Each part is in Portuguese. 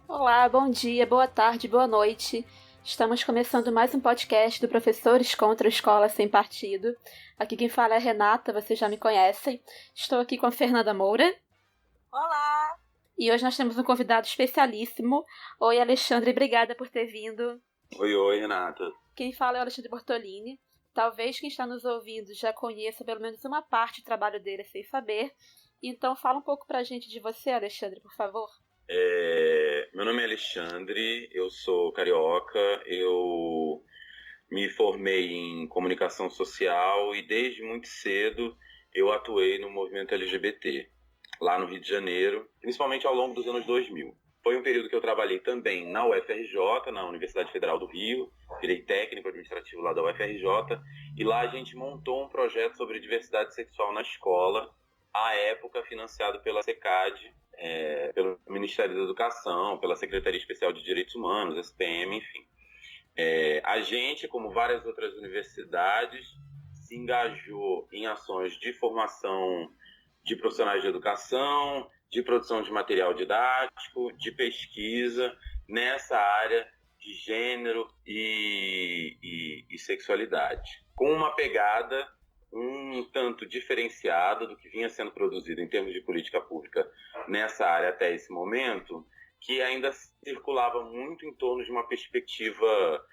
Olá, bom dia, boa tarde, boa noite. Estamos começando mais um podcast do Professores contra a Escola Sem Partido. Aqui quem fala é a Renata, vocês já me conhecem. Estou aqui com a Fernanda Moura. Olá! E hoje nós temos um convidado especialíssimo. Oi, Alexandre, obrigada por ter vindo. Oi, Renata. Quem fala é o Alexandre Bortolini. Talvez quem está nos ouvindo já conheça pelo menos uma parte do trabalho dele sem saber. Então fala um pouco pra gente de você, Alexandre, por favor. Meu nome é Alexandre, eu sou carioca, eu me formei em comunicação social e desde muito cedo eu atuei no movimento LGBT, lá no Rio de Janeiro, principalmente ao longo dos anos 2000. Foi um período que eu trabalhei também na UFRJ, na Universidade Federal do Rio, virei técnico administrativo lá da UFRJ, e lá a gente montou um projeto sobre diversidade sexual na escola, à época financiado pela SECAD, pelo Ministério da Educação, pela Secretaria Especial de Direitos Humanos, SPM, enfim. A gente, como várias outras universidades, se engajou em ações de formação de profissionais de educação, de produção de material didático, de pesquisa nessa área de gênero e sexualidade, com uma pegada um tanto diferenciada do que vinha sendo produzido em termos de política pública nessa área até esse momento, que ainda circulava muito em torno de uma perspectiva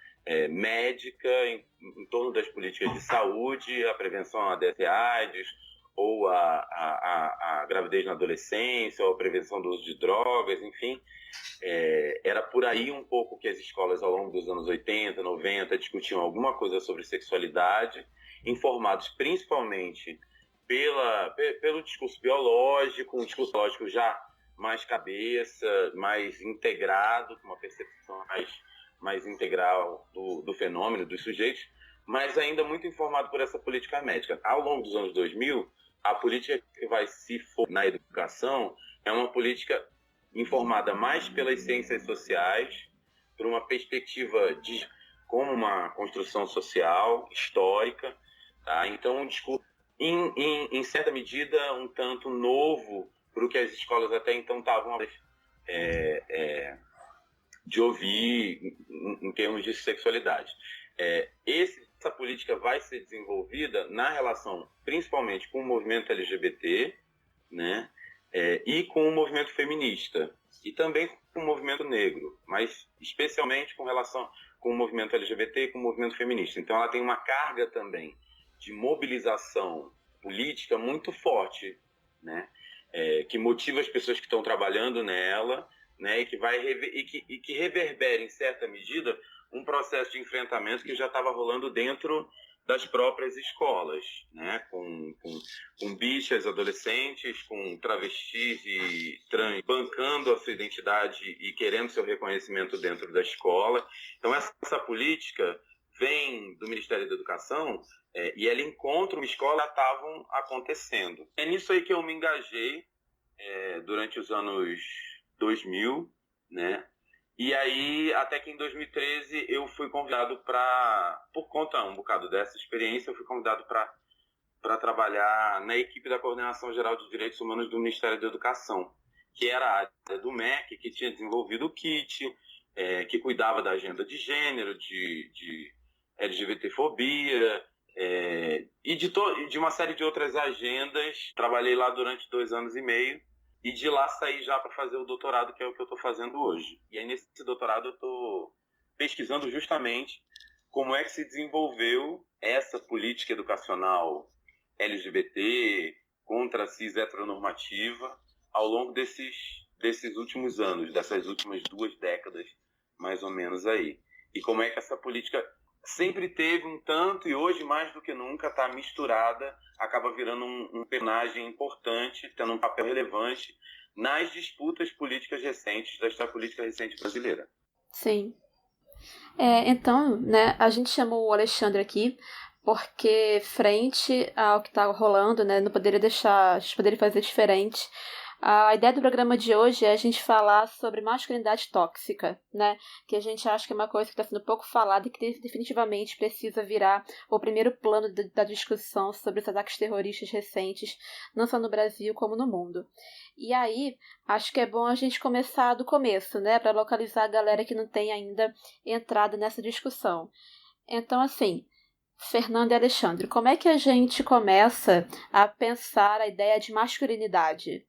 médica, em torno das políticas de saúde, a prevenção à DST/AIDS, ou a gravidez na adolescência, ou a prevenção do uso de drogas, enfim. Era por aí um pouco que as escolas, ao longo dos anos 80, 90, discutiam alguma coisa sobre sexualidade, informados principalmente pelo discurso biológico, um discurso biológico já mais cabeça, mais integrado, com uma percepção mais integral do fenômeno, dos sujeitos, mas ainda muito informado por essa política médica. Ao longo dos anos 2000, a política que vai se for na educação é uma política informada mais pelas ciências sociais, por uma perspectiva como uma construção social, histórica. Tá? Então, um discurso, em certa medida, um tanto novo para o que as escolas até então estavam de ouvir em termos de sexualidade. Essa política vai ser desenvolvida na relação, principalmente, com o movimento LGBT, né? E com o movimento feminista, e também com o movimento negro, mas especialmente com relação com o movimento LGBT e com o movimento feminista. Então, ela tem uma carga também de mobilização política muito forte, né? Que motiva as pessoas que estão trabalhando nela, né? E que reverbera, em certa medida, um processo de enfrentamento que já estava rolando dentro das próprias escolas, né? Com bichas adolescentes, com travestis e trans bancando a sua identidade e querendo seu reconhecimento dentro da escola. Então, essa política vem do Ministério da Educação e ela encontra uma escola que estavam acontecendo. É nisso aí que eu me engajei durante os anos 2000, né? E aí, até que em 2013, eu fui convidado por conta um bocado dessa experiência, eu fui convidado para trabalhar na equipe da Coordenação Geral de Direitos Humanos do Ministério da Educação, que era a área do MEC, que tinha desenvolvido o KIT, que cuidava da agenda de gênero, de LGBTfobia, e de uma série de outras agendas. Trabalhei lá durante 2 anos e meio, e de lá saí já para fazer o doutorado, que é o que eu estou fazendo hoje. E aí, nesse doutorado, eu estou pesquisando justamente como é que se desenvolveu essa política educacional LGBT contra a cis heteronormativa ao longo desses últimos anos, dessas últimas 2 décadas, mais ou menos aí. E como é que essa política sempre teve um tanto, e hoje, mais do que nunca, está misturada, acaba virando um personagem importante, tendo um papel relevante nas disputas políticas recentes, da política recente brasileira. Sim. Então, né, a gente chamou o Alexandre aqui porque, frente ao que está rolando, né, não poderia deixar, a gente poderia fazer diferente. A ideia do programa de hoje é a gente falar sobre masculinidade tóxica, né? Que a gente acha que é uma coisa que está sendo pouco falada e que definitivamente precisa virar o primeiro plano da discussão sobre os ataques terroristas recentes, não só no Brasil como no mundo. E aí, acho que é bom a gente começar do começo, né? Para localizar a galera que não tem ainda entrado nessa discussão. Então, assim, Fernanda e Alexandre, como é que a gente começa a pensar a ideia de masculinidade?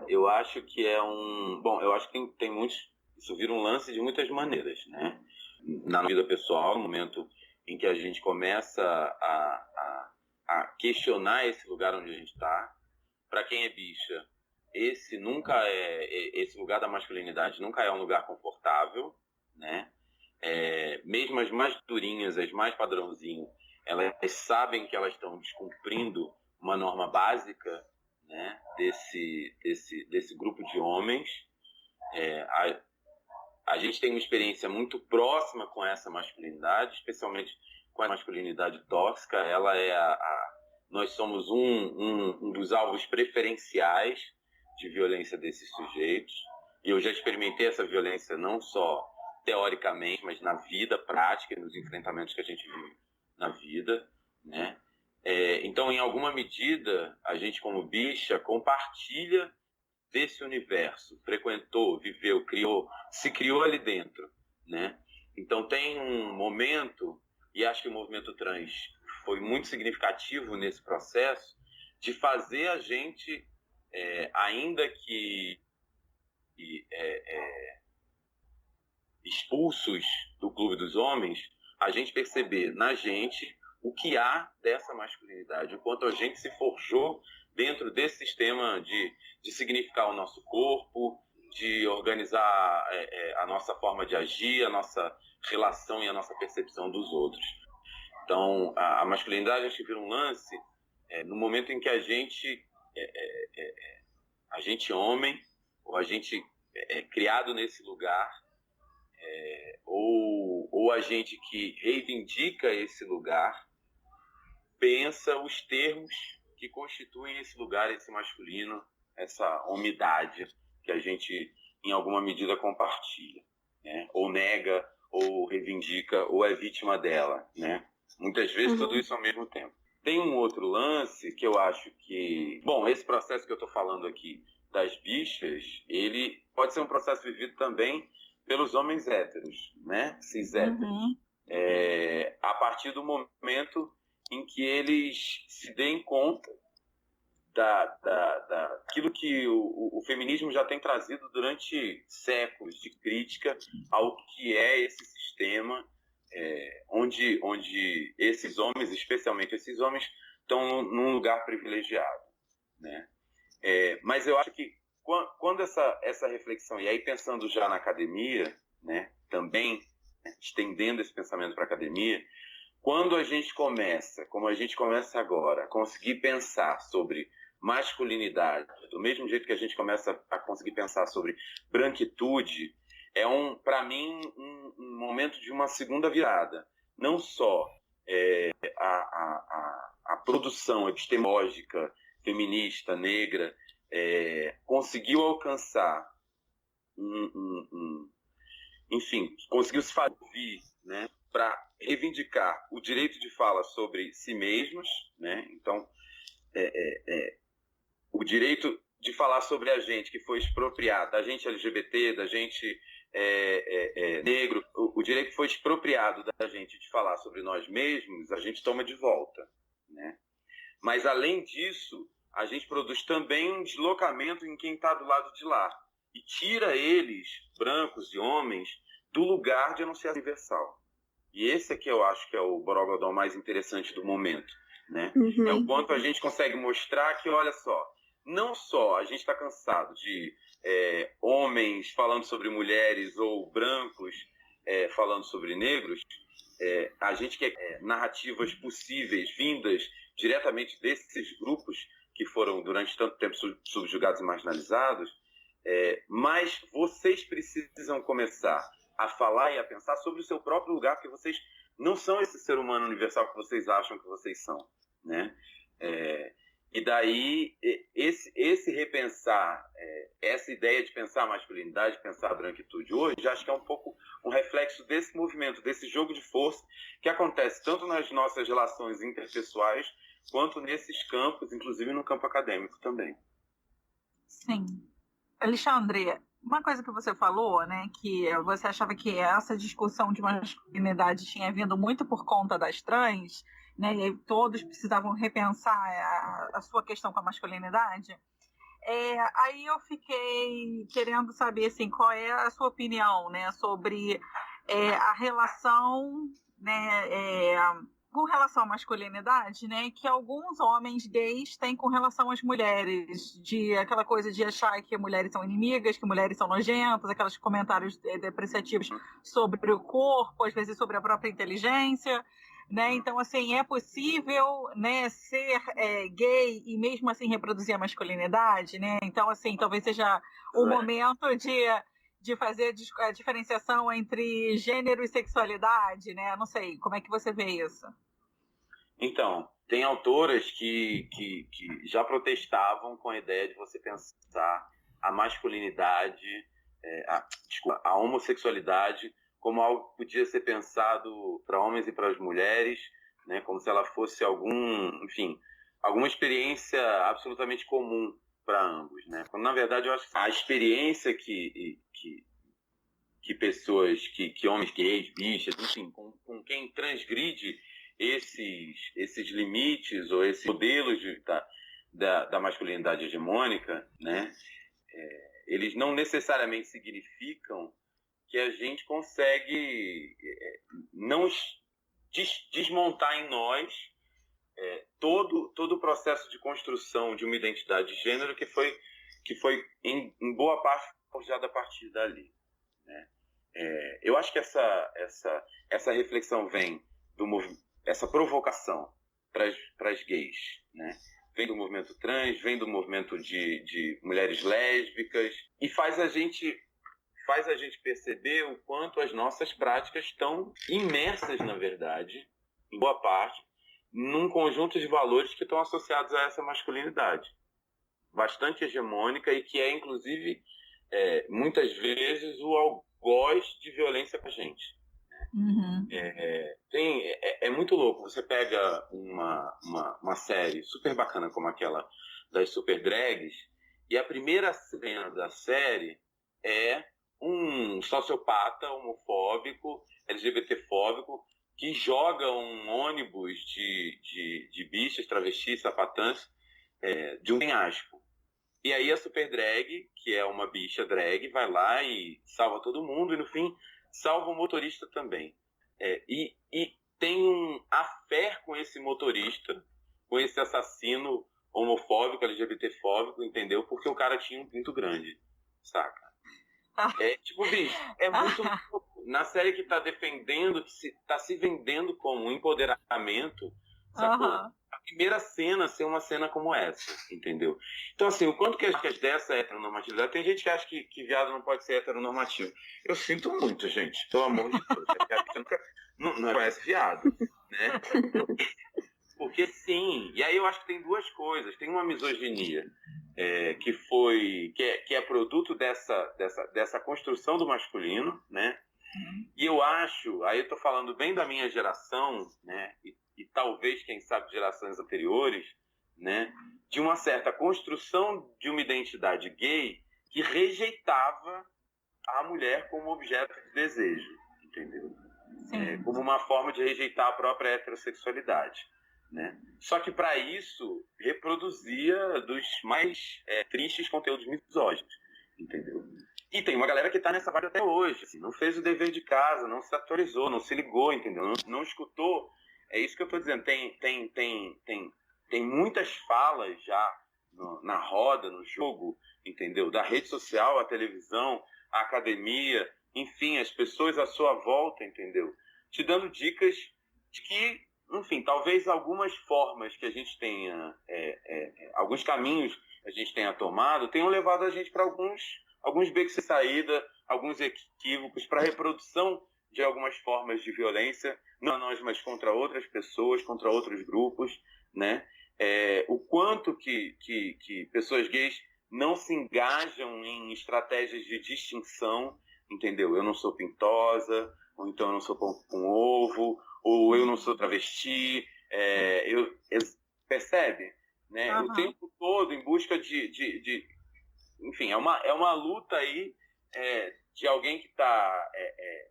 Eu acho que é um... Bom, eu acho que tem muitos... Isso vira um lance de muitas maneiras, né? Na vida pessoal, no momento em que a gente começa a questionar esse lugar onde a gente está. Para quem é bicha, esse lugar da masculinidade nunca é um lugar confortável, né? Mesmo as mais durinhas, as mais padrãozinho, elas sabem que elas estão descumprindo uma norma básica, né, desse grupo de homens. A gente tem uma experiência muito próxima com essa masculinidade, especialmente com a masculinidade tóxica. Ela nós somos um dos alvos preferenciais de violência desses sujeitos. E eu já experimentei essa violência não só teoricamente, mas na vida prática, nos enfrentamentos que a gente vive na vida, né? Então, em alguma medida, a gente como bicha compartilha desse universo, frequentou, viveu, se criou ali dentro, né? Então tem um momento, e acho que o movimento trans foi muito significativo nesse processo, de fazer a gente, ainda que expulsos do clube dos homens, a gente perceber na gente o que há dessa masculinidade, o quanto a gente se forjou dentro desse sistema de significar o nosso corpo, de organizar a nossa forma de agir, a nossa relação e a nossa percepção dos outros. Então, a masculinidade, acho que vira um lance no momento em que a gente homem, ou a gente é criado nesse lugar, ou a gente que reivindica esse lugar, pensa os termos que constituem esse lugar, esse masculino, essa homidade que a gente, em alguma medida, compartilha, né? Ou nega, ou reivindica, ou é vítima dela, né? Muitas vezes tudo isso ao mesmo tempo. Tem um outro lance que eu acho que... Bom, esse processo que eu estou falando aqui das bichas, ele pode ser um processo vivido também pelos homens héteros, né? Cis héteros. A partir do momento em que eles se deem conta daquilo que o feminismo já tem trazido durante séculos, de crítica ao que é esse sistema, onde esses homens, especialmente esses homens, estão num lugar privilegiado, né? Mas eu acho que quando essa reflexão, e aí pensando já na academia, né, também, né, estendendo esse pensamento para a academia, quando a gente começa, como a gente começa agora, a conseguir pensar sobre masculinidade, do mesmo jeito que a gente começa a conseguir pensar sobre branquitude, para mim, um momento de uma segunda virada. Não só a produção epistemológica, feminista, negra, conseguiu alcançar enfim, conseguiu se fazer, né, para reivindicar o direito de fala sobre si mesmos, né? Então, o direito de falar sobre a gente que foi expropriado, da gente LGBT, da gente negro, o direito que foi expropriado da gente de falar sobre nós mesmos, a gente toma de volta, né? Mas, além disso, a gente produz também um deslocamento em quem está do lado de lá e tira eles, brancos e homens, do lugar de anunciar universal. E esse aqui eu acho que é o borogodó mais interessante do momento, né? É o quanto a gente consegue mostrar que, olha só, não só a gente está cansado de homens falando sobre mulheres ou brancos falando sobre negros, a gente quer narrativas possíveis, vindas diretamente desses grupos que foram durante tanto tempo subjugados e marginalizados, mas vocês precisam começar a falar e a pensar sobre o seu próprio lugar, porque vocês não são esse ser humano universal que vocês acham que vocês são, né? E daí, esse repensar, essa ideia de pensar a masculinidade, pensar a branquitude hoje, acho que é um pouco um reflexo desse movimento, desse jogo de força que acontece tanto nas nossas relações interpessoais, quanto nesses campos, inclusive no campo acadêmico também. Sim. Alexandre, uma coisa que você falou, né, que você achava que essa discussão de masculinidade tinha vindo muito por conta das trans, né, e todos precisavam repensar a sua questão com a masculinidade. Aí eu fiquei querendo saber assim, qual é a sua opinião, né, sobre a relação, né, com relação à masculinidade, né, que alguns homens gays têm com relação às mulheres, de aquela coisa de achar que mulheres são inimigas, que mulheres são nojentas, aqueles comentários depreciativos sobre o corpo, às vezes sobre a própria inteligência, né? Então, assim, é possível, né, ser gay e mesmo assim reproduzir a masculinidade, né? Então, assim, talvez seja o momento de fazer a diferenciação entre gênero e sexualidade, né? Não sei, como é que você vê isso? Então, tem autoras que já protestavam com a ideia de você pensar a masculinidade, a homossexualidade como algo que podia ser pensado para homens e para as mulheres, né? Como se ela fosse alguma experiência absolutamente comum para ambos, né? Quando, na verdade, eu acho que a experiência que pessoas, que homens gays, bichas, enfim, com quem transgride esses limites ou esses modelos da masculinidade hegemônica, né? Eles não necessariamente significam que a gente consegue não desmontar em nós todo o processo de construção de uma identidade de gênero que foi em boa parte forjada a partir dali, né? Eu acho que essa reflexão vem essa provocação para as gays, né? Vem do movimento trans, vem do movimento de mulheres lésbicas e faz a gente perceber o quanto as nossas práticas estão imersas, na verdade, em boa parte, num conjunto de valores que estão associados a essa masculinidade bastante hegemônica e que é, inclusive, muitas vezes o algoz de violência para a gente. Uhum. É muito louco. Você pega uma série super bacana como aquela das Super Drags e a primeira cena da série é um sociopata homofóbico, LGBTfóbico, que joga um ônibus de bichas, travestis, sapatãs de um penhasco. E aí a Super Drag, que é uma bicha drag, vai lá e salva todo mundo e no fim salva o motorista também. E tem um affair com esse motorista, com esse assassino homofóbico, LGBTfóbico, entendeu? Porque o cara tinha um pinto grande, saca? Bicho, é muito louco. Na série que tá defendendo, que tá se vendendo como um empoderamento, sacou? Uhum. A primeira cena ser uma cena como essa, entendeu? Então, assim, o quanto que a gente dessa heteronormatividade, tem gente que acha que viado não pode ser heteronormativo. Eu sinto muito, gente, pelo amor de Deus. Não conhece viado, né? Porque sim, e aí eu acho que tem duas coisas. Tem uma misoginia que é produto dessa construção do masculino, né? E eu acho, aí eu tô falando bem da minha geração, né? E talvez, quem sabe, gerações anteriores, né? De uma certa construção de uma identidade gay que rejeitava a mulher como objeto de desejo, entendeu? Como uma forma de rejeitar a própria heterossexualidade, né? Só que para isso reproduzia dos mais tristes conteúdos misóginos, entendeu? E tem uma galera que está nessa vibe até hoje, assim, não fez o dever de casa, não se atualizou, não se ligou, entendeu? Não escutou. É isso que eu estou dizendo. Tem muitas falas já na roda, no jogo, entendeu? Da rede social, a televisão, a academia, enfim, as pessoas à sua volta, entendeu? Te dando dicas de que, enfim, talvez algumas formas que a gente tenha, alguns caminhos que a gente tenha tomado, tenham levado a gente para alguns becos de saída, alguns equívocos para a reprodução de algumas formas de violência, não a nós, mas contra outras pessoas, contra outros grupos, né? O quanto que pessoas gays não se engajam em estratégias de distinção, entendeu? Eu não sou pintosa, ou então eu não sou pão com ovo, ou eu não sou travesti, percebe? Né? O tempo todo em busca de enfim, é uma luta aí de alguém que está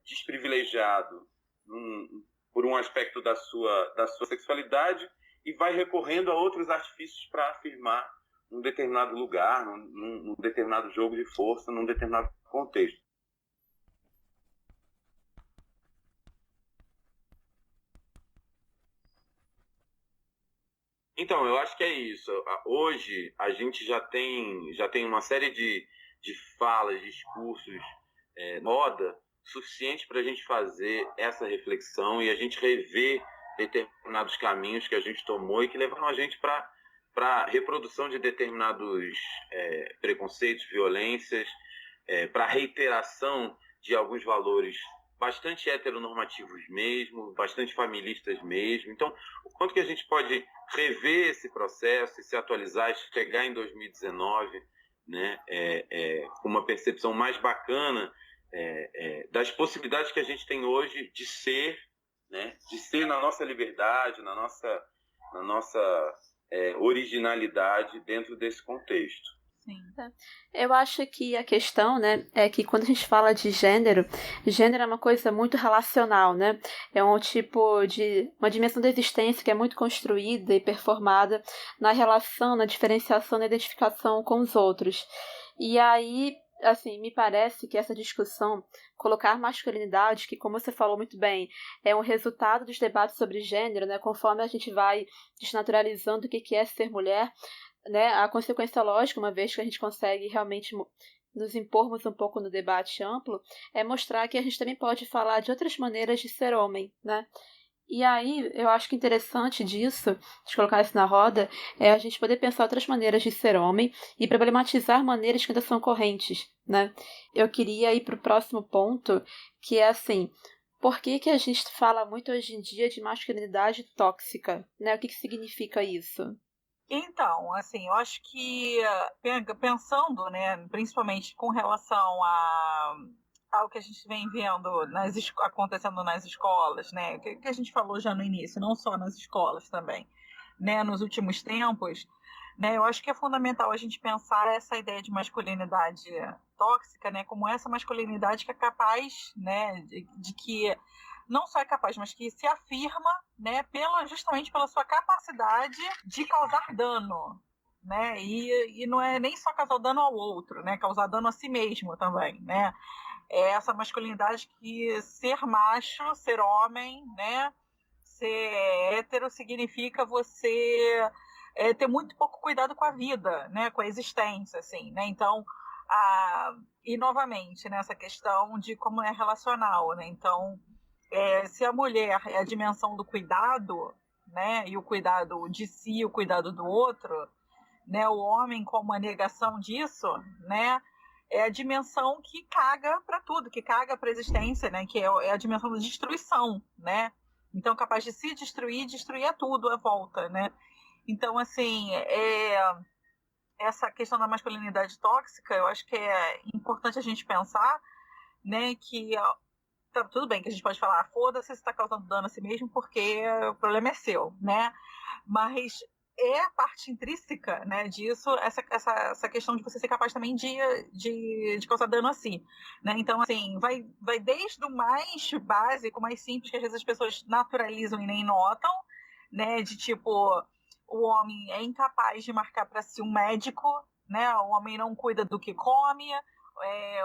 desprivilegiado por um aspecto da sua sexualidade e vai recorrendo a outros artifícios para afirmar num determinado lugar, num determinado jogo de força, num determinado contexto. Então, eu acho que é isso. Hoje, a gente já tem uma série de falas, discursos, moda, suficiente para a gente fazer essa reflexão e a gente rever determinados caminhos que a gente tomou e que levaram a gente para a reprodução de determinados preconceitos, violências, para a reiteração de alguns valores bastante heteronormativos mesmo, bastante familistas mesmo. Então, o quanto que a gente pode rever esse processo e se atualizar e chegar em 2019, né, com uma percepção mais bacana das possibilidades que a gente tem hoje de ser, né, de ser na nossa liberdade, na nossa originalidade dentro desse contexto. Sim. Eu acho que a questão, né, é que quando a gente fala de gênero é uma coisa muito relacional, né? É um tipo de uma dimensão da existência que é muito construída e performada na relação, na diferenciação, na identificação com os outros. E aí, assim, me parece que essa discussão, colocar masculinidade, que como você falou muito bem, é um resultado dos debates sobre gênero, né? Conforme a gente vai desnaturalizando o que é ser mulher, né, a consequência lógica, uma vez que a gente consegue realmente nos impormos um pouco no debate amplo, é mostrar que a gente também pode falar de outras maneiras de ser homem, né? E aí, eu acho que interessante disso, de colocar isso na roda, é a gente poder pensar outras maneiras de ser homem e problematizar maneiras que ainda são correntes, né? Eu queria ir para o próximo ponto, que é assim, por que a gente fala muito hoje em dia de masculinidade tóxica, né? O que significa isso? Então, assim, eu acho que pensando, né, principalmente com relação ao que a gente vem vendo acontecendo nas escolas, né, que a gente falou já no início, não só nas escolas também, né, nos últimos tempos, né, eu acho que é fundamental a gente pensar essa ideia de masculinidade tóxica, né, como essa masculinidade que é capaz, né, de que não só é capaz, mas que se afirma, né, justamente pela sua capacidade de causar dano, né, e não é nem só causar dano ao outro, né, causar dano a si mesmo também, né, é essa masculinidade que ser macho, ser homem, né, ser hétero significa você ter muito pouco cuidado com a vida, né, com a existência, assim, né, então e novamente nessa questão de como é relacional, né, então se a mulher é a dimensão do cuidado, né, e o cuidado de si, o cuidado do outro, né, o homem como a negação disso, né, é a dimensão que caga para tudo, que caga para a existência, né, que é a dimensão da destruição, né, então capaz de se destruir a tudo à volta, né, então assim, essa questão da masculinidade tóxica, eu acho que é importante a gente pensar, né, que tá, tudo bem que a gente pode falar, foda-se se está causando dano a si mesmo, porque o problema é seu, né? Mas é a parte intrínseca, né, disso, essa questão de você ser capaz também de causar dano a si, né? Então, assim, vai desde o mais básico, mais simples, que às vezes as pessoas naturalizam e nem notam, né? De tipo, o homem é incapaz de marcar para si um médico, né? O homem não cuida do que come,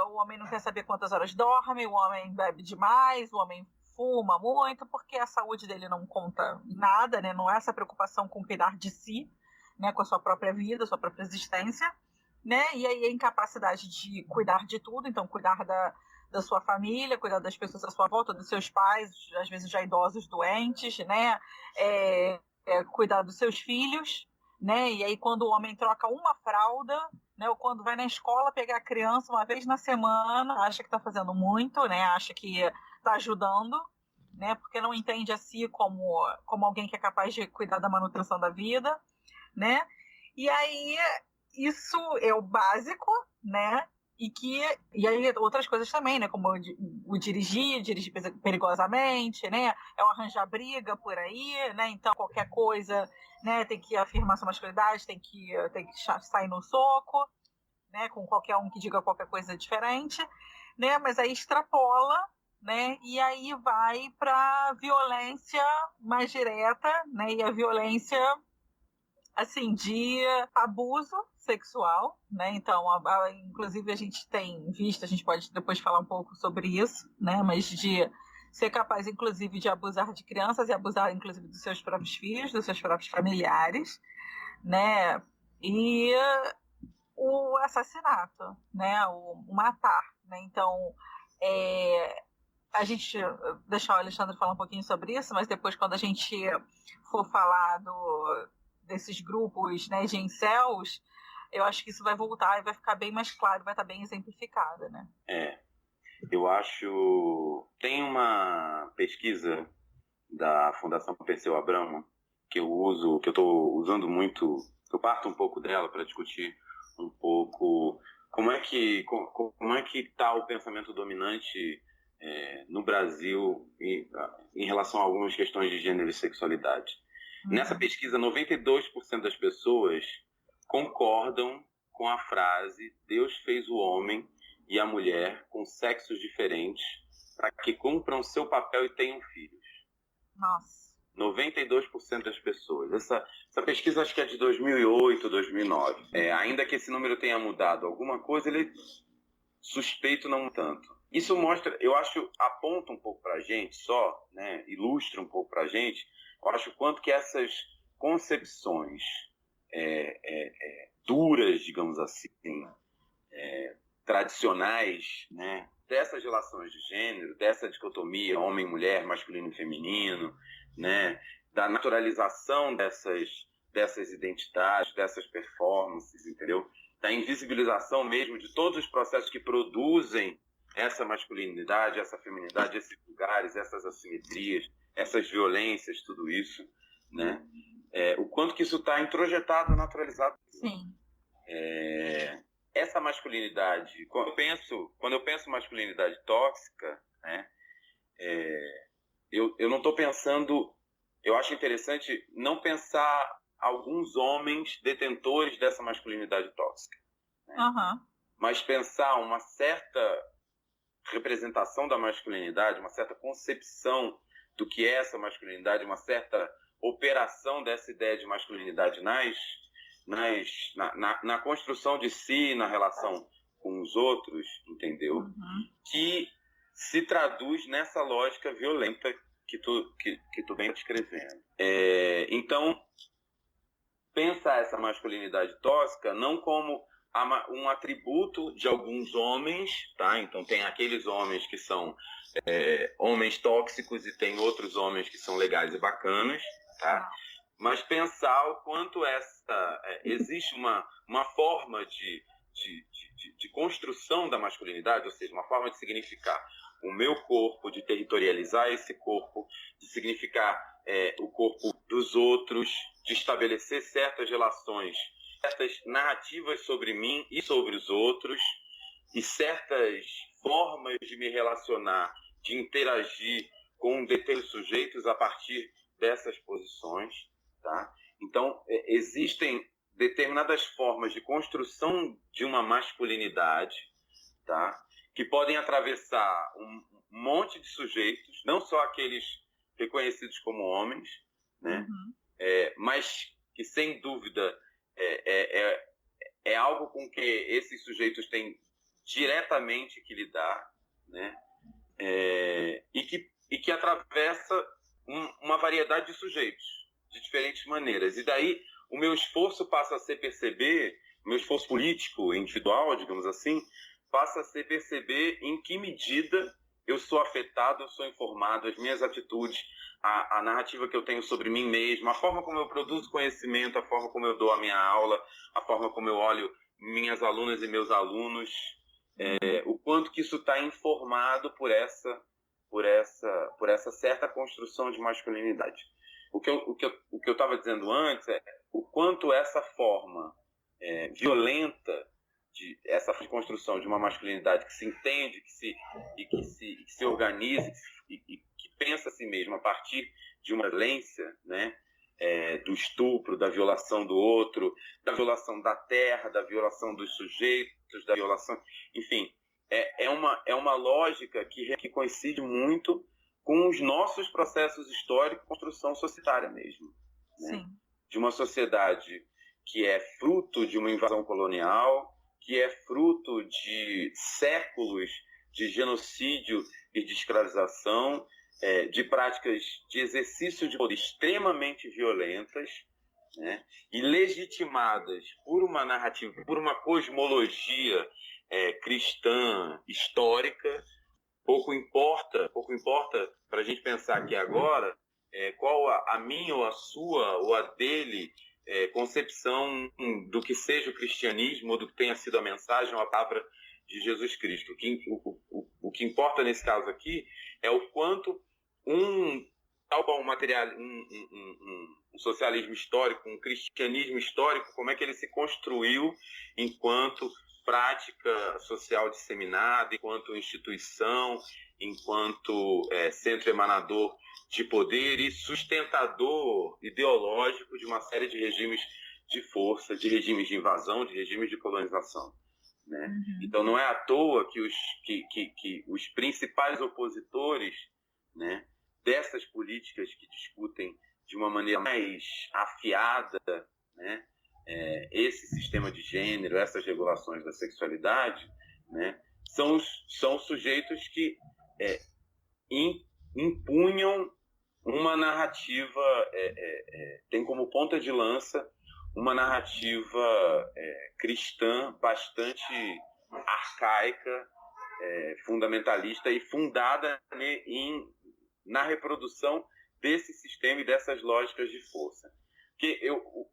o homem não quer saber quantas horas dorme, o homem bebe demais, o homem fuma muito, porque a saúde dele não conta nada, né? Não é essa preocupação com cuidar de si, né? Com a sua própria vida, sua própria existência, né? E aí a incapacidade de cuidar de tudo, então cuidar da sua família, cuidar das pessoas à sua volta, dos seus pais, às vezes já idosos doentes, né? Cuidar dos seus filhos, né? E aí quando o homem troca uma fralda, né, ou quando vai na escola pegar a criança uma vez na semana, acha que está fazendo muito, né, acha que está ajudando, né? Porque não entende a si como alguém que é capaz de cuidar da manutenção da vida, né? E aí isso é o básico, né? E aí outras coisas também, né? Como o dirigir perigosamente, né? É o arranjar briga por aí, né? Então qualquer coisa, né? Tem que afirmar sua masculinidade, tem que sair no soco, né? Com qualquer um que diga qualquer coisa diferente, né? Mas aí extrapola, né? E aí vai para violência mais direta, né? E a violência assim, de abuso sexual, né? Então, inclusive a gente tem visto, a gente pode depois falar um pouco sobre isso, né? Mas de ser capaz, inclusive, de abusar de crianças e abusar, inclusive, dos seus próprios filhos, dos seus próprios familiares, né? E o assassinato, né? O matar, né? Então, a gente deixar o Alexandre falar um pouquinho sobre isso, mas depois, quando a gente for falar desses grupos, né, de incels, eu acho que isso vai voltar e vai ficar bem mais claro, vai estar bem exemplificado, né? Eu acho... Tem uma pesquisa da Fundação Perseu Abramo que eu estou usando muito, eu parto um pouco dela para discutir um pouco como é que está o pensamento dominante no Brasil em relação a algumas questões de gênero e sexualidade. Nessa pesquisa, 92% das pessoas concordam com a frase Deus fez o homem e a mulher com sexos diferentes para que cumpram seu papel e tenham filhos. Nossa. 92% das pessoas. Essa pesquisa acho que é de 2008, 2009. Ainda que esse número tenha mudado alguma coisa, ele suspeito não tanto. Isso mostra, eu acho, aponta um pouco para a gente só, né, ilustra um pouco para a gente. Eu acho o quanto que essas concepções duras, digamos assim, tradicionais, né, dessas relações de gênero, dessa dicotomia homem-mulher, masculino e feminino, né, da naturalização dessas identidades, dessas performances, entendeu? Da invisibilização mesmo de todos os processos que produzem essa masculinidade, essa feminidade, esses lugares, essas assimetrias, essas violências, tudo isso, né? O quanto que isso está introjetado, naturalizado. Sim. Essa masculinidade, quando eu penso masculinidade tóxica, né? Eu não estou pensando, eu acho interessante não pensar alguns homens detentores dessa masculinidade tóxica, né? Mas pensar uma certa representação da masculinidade, uma certa concepção do que é essa masculinidade, uma certa operação dessa ideia de masculinidade na construção de si, na relação com os outros, entendeu? Que se traduz nessa lógica violenta que tu vem descrevendo. Então, pensar essa masculinidade tóxica não como um atributo de alguns homens, tá? Então tem aqueles homens que são homens tóxicos e tem outros homens que são legais e bacanas, tá? Mas pensar o quanto existe uma forma de construção da masculinidade, ou seja, uma forma de significar o meu corpo, de territorializar esse corpo, de significar o corpo dos outros, de estabelecer certas relações, certas narrativas sobre mim e sobre os outros, e certas formas de me relacionar, de interagir com determinados sujeitos a partir dessas posições, tá? Então, existem determinadas formas de construção de uma masculinidade, tá? Que podem atravessar um monte de sujeitos, não só aqueles reconhecidos como homens, né? Mas que, sem dúvida, é algo com que esses sujeitos têm diretamente que lidar, né? E que atravessa uma variedade de sujeitos, de diferentes maneiras. E daí o meu esforço passa a ser perceber, o meu esforço político, individual, digamos assim, passa a ser perceber em que medida eu sou afetado, eu sou informado, as minhas atitudes, a narrativa que eu tenho sobre mim mesmo, a forma como eu produzo conhecimento, a forma como eu dou a minha aula, a forma como eu olho minhas alunas e meus alunos, o quanto que isso está informado por essa por essa certa construção de masculinidade. O que eu estava dizendo antes é o quanto essa forma violenta essa construção de uma masculinidade que se entende, que se organiza e que pensa a si mesma a partir de uma violência, né? Do estupro, da violação do outro, da violação da terra, da violação dos sujeitos, da violação... Enfim, é uma lógica que coincide muito com os nossos processos históricos de construção societária mesmo. Né? Sim. De uma sociedade que é fruto de uma invasão colonial, que é fruto de séculos de genocídio e de escravização, de práticas de exercício de poder extremamente violentas, né, e legitimadas por uma narrativa, por uma cosmologia cristã histórica. Pouco importa para a gente pensar aqui agora qual a minha ou a sua ou a dele concepção do que seja o cristianismo ou do que tenha sido a mensagem ou a palavra de Jesus Cristo. O que importa nesse caso aqui é o quanto um socialismo histórico, um cristianismo histórico, como é que ele se construiu enquanto prática social disseminada, enquanto instituição, enquanto centro emanador de poder e sustentador ideológico de uma série de regimes de força, de regimes de invasão, de regimes de colonização. Né? Uhum. Então não é à toa que os principais opositores, né, dessas políticas que discutem de uma maneira mais afiada, né, esse sistema de gênero, essas regulações da sexualidade, né, são sujeitos que impunham uma narrativa, tem como ponta de lança uma narrativa cristã bastante arcaica, fundamentalista e fundada na reprodução desse sistema e dessas lógicas de força.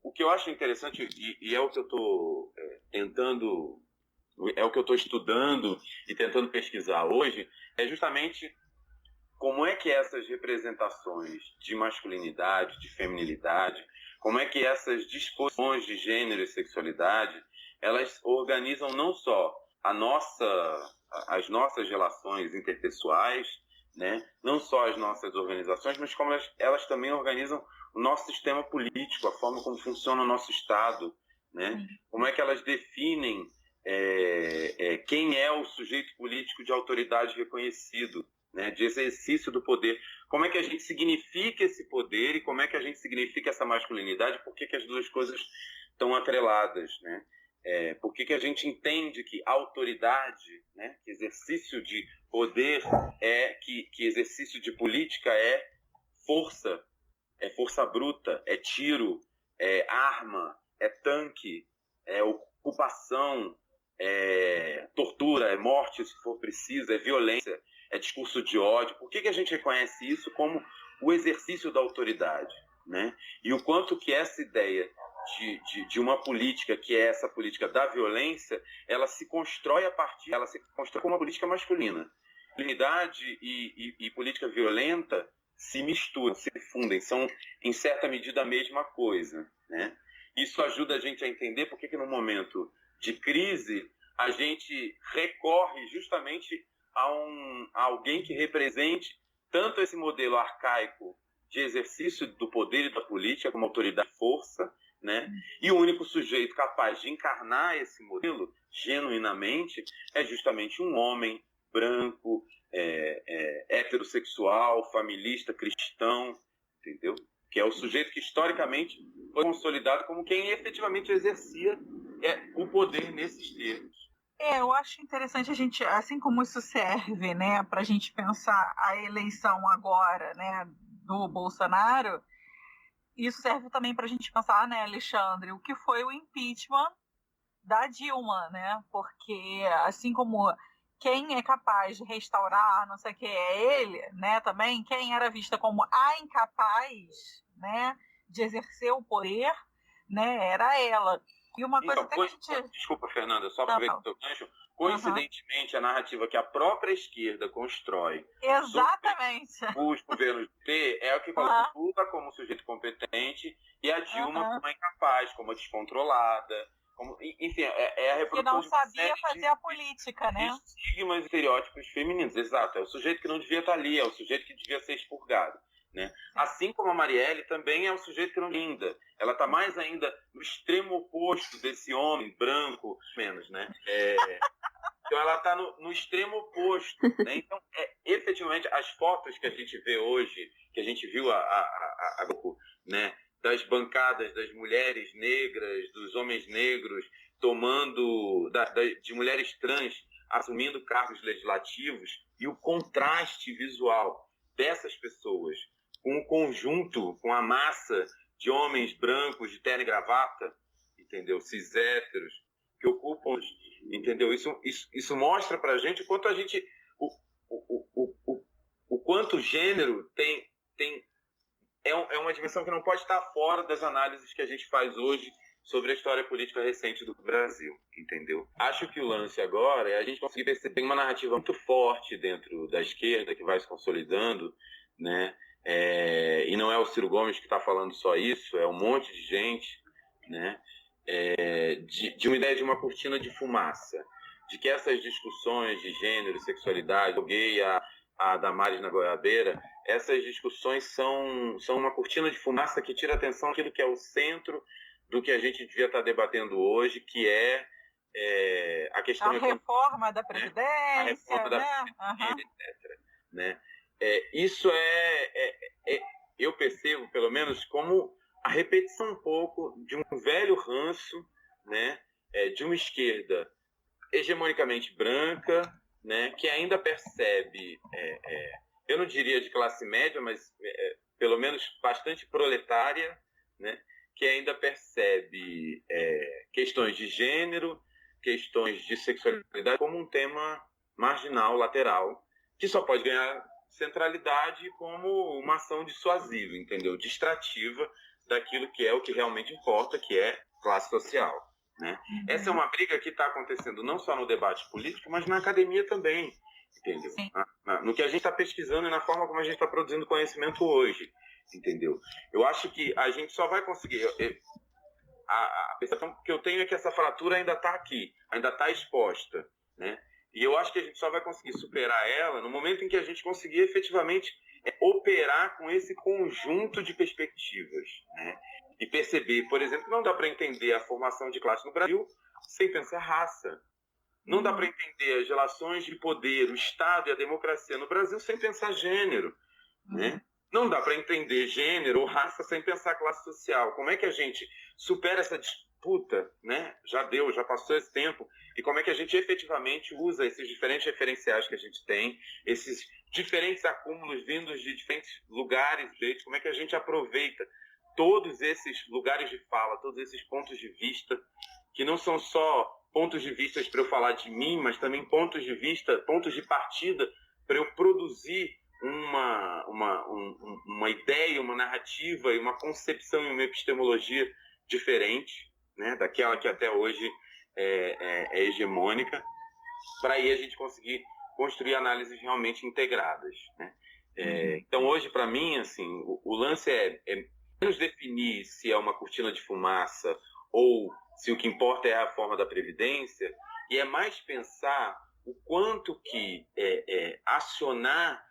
O que eu acho interessante, e é o que eu estou tentando, é o que eu estou estudando e tentando pesquisar hoje, é justamente como é que essas representações de masculinidade, de feminilidade, como é que essas disposições de gênero e sexualidade, elas organizam não só as nossas relações interpessoais, né? Não só as nossas organizações, mas como elas também organizam o nosso sistema político, a forma como funciona o nosso Estado, né? Como é que elas definem quem é o sujeito político de autoridade reconhecido, né, de exercício do poder, como é que a gente significa esse poder e como é que a gente significa essa masculinidade, por que as duas coisas estão atreladas, né? Por que a gente entende que autoridade, né, que exercício de poder que exercício de política é força bruta, é tiro, é arma, é tanque, é ocupação, é tortura, é morte se for preciso, é violência, é discurso de ódio. Por que a gente reconhece isso como o exercício da autoridade, né? E o quanto que essa ideia de uma política, que é essa política da violência, ela se constrói como uma política masculina. Masculinidade e política violenta se misturam, se fundem, são em certa medida a mesma coisa, né? Isso ajuda a gente a entender por que no momento de crise a gente recorre justamente a alguém que represente tanto esse modelo arcaico de exercício do poder e da política como autoridade e força, né? E o único sujeito capaz de encarnar esse modelo genuinamente é justamente um homem branco, heterossexual, familista, cristão, entendeu? Que é o sujeito que historicamente foi consolidado como quem efetivamente exercia o poder nesses termos. Eu acho interessante a gente, assim como isso serve, né, para a gente pensar a eleição agora, né, do Bolsonaro, isso serve também para a gente pensar, né, Alexandre, o que foi o impeachment da Dilma, né, porque assim como quem é capaz de restaurar, não sei o que, é ele, né, também, quem era vista como a incapaz, né, de exercer o poder, né, era ela. E uma coisa então, até que a gente... Desculpa, Fernanda, só aproveitando o teu gancho. Coincidentemente, a narrativa que a própria esquerda constrói Exatamente. sobre os governos do PT é o que coloca o Lula como sujeito competente e a Dilma como a incapaz, como a descontrolada, como, enfim, é a reprodução que não sabia fazer a política, né? Estigmas e estereótipos femininos, exato. É o sujeito que não devia estar ali, é o sujeito que devia ser expurgado. Né? Assim como a Marielle também é o sujeito que não linda. Ela está mais ainda no extremo oposto desse homem branco, menos, né? Então ela está no extremo oposto. Né? Então, efetivamente, as fotos que a gente vê hoje, que a gente viu né? Das bancadas das mulheres negras, dos homens negros, tomando, de mulheres trans assumindo cargos legislativos, e o contraste visual dessas pessoas com o conjunto, com a massa de homens brancos de terno e gravata, entendeu? Cis héteros, que ocupam, entendeu? Isso mostra pra gente o quanto a gente, o quanto o gênero é uma dimensão que não pode estar fora das análises que a gente faz hoje sobre a história política recente do Brasil, entendeu? Acho que o lance agora é a gente conseguir perceber uma narrativa muito forte dentro da esquerda que vai se consolidando, né? E não é o Ciro Gomes que está falando só isso, é um monte de gente, né? De uma ideia de uma cortina de fumaça, de que essas discussões de gênero, sexualidade, o gay, a Damares na goiabeira, essas discussões são uma cortina de fumaça que tira a atenção daquilo que é o centro do que a gente devia estar debatendo hoje, que é a questão... A reforma da Previdência, a reforma da Previdência, etc. Né? Isso eu percebo, pelo menos, como a repetição um pouco de um velho ranço, né, de uma esquerda hegemonicamente branca, né, que ainda percebe, eu não diria de classe média, mas pelo menos bastante proletária, né, que ainda percebe questões de gênero, questões de sexualidade como um tema marginal, lateral, que só pode ganhar centralidade como uma ação dissuasiva, entendeu? Distrativa daquilo que é o que realmente importa, que é classe social, né? Essa é uma briga que está acontecendo não só no debate político, mas na academia também, entendeu? No que a gente está pesquisando e na forma como a gente está produzindo conhecimento hoje, entendeu? Eu acho que a gente só vai conseguir... A percepção que eu tenho é que essa fratura ainda está aqui, ainda está exposta, né? E eu acho que a gente só vai conseguir superar ela no momento em que a gente conseguir efetivamente operar com esse conjunto de perspectivas, né? E perceber, por exemplo, que não dá para entender a formação de classe no Brasil sem pensar raça. Não dá para entender as relações de poder, o Estado e a democracia no Brasil sem pensar gênero, né? Não dá para entender gênero ou raça sem pensar classe social. Como é que a gente supera essa disputa, né? Já passou esse tempo. E como é que a gente efetivamente usa esses diferentes referenciais que a gente tem, esses diferentes acúmulos vindos de diferentes lugares, jeitos, como é que a gente aproveita todos esses lugares de fala, todos esses pontos de vista, que não são só pontos de vista para eu falar de mim, mas também pontos de vista, pontos de partida para eu produzir uma ideia, uma narrativa e uma concepção e uma epistemologia diferente, né, daquela que até hoje é hegemônica, para aí a gente conseguir construir análises realmente integradas, né? Então hoje, para mim, assim, o lance é menos definir se é uma cortina de fumaça ou se o que importa é a forma da Previdência, e é mais pensar o quanto que acionar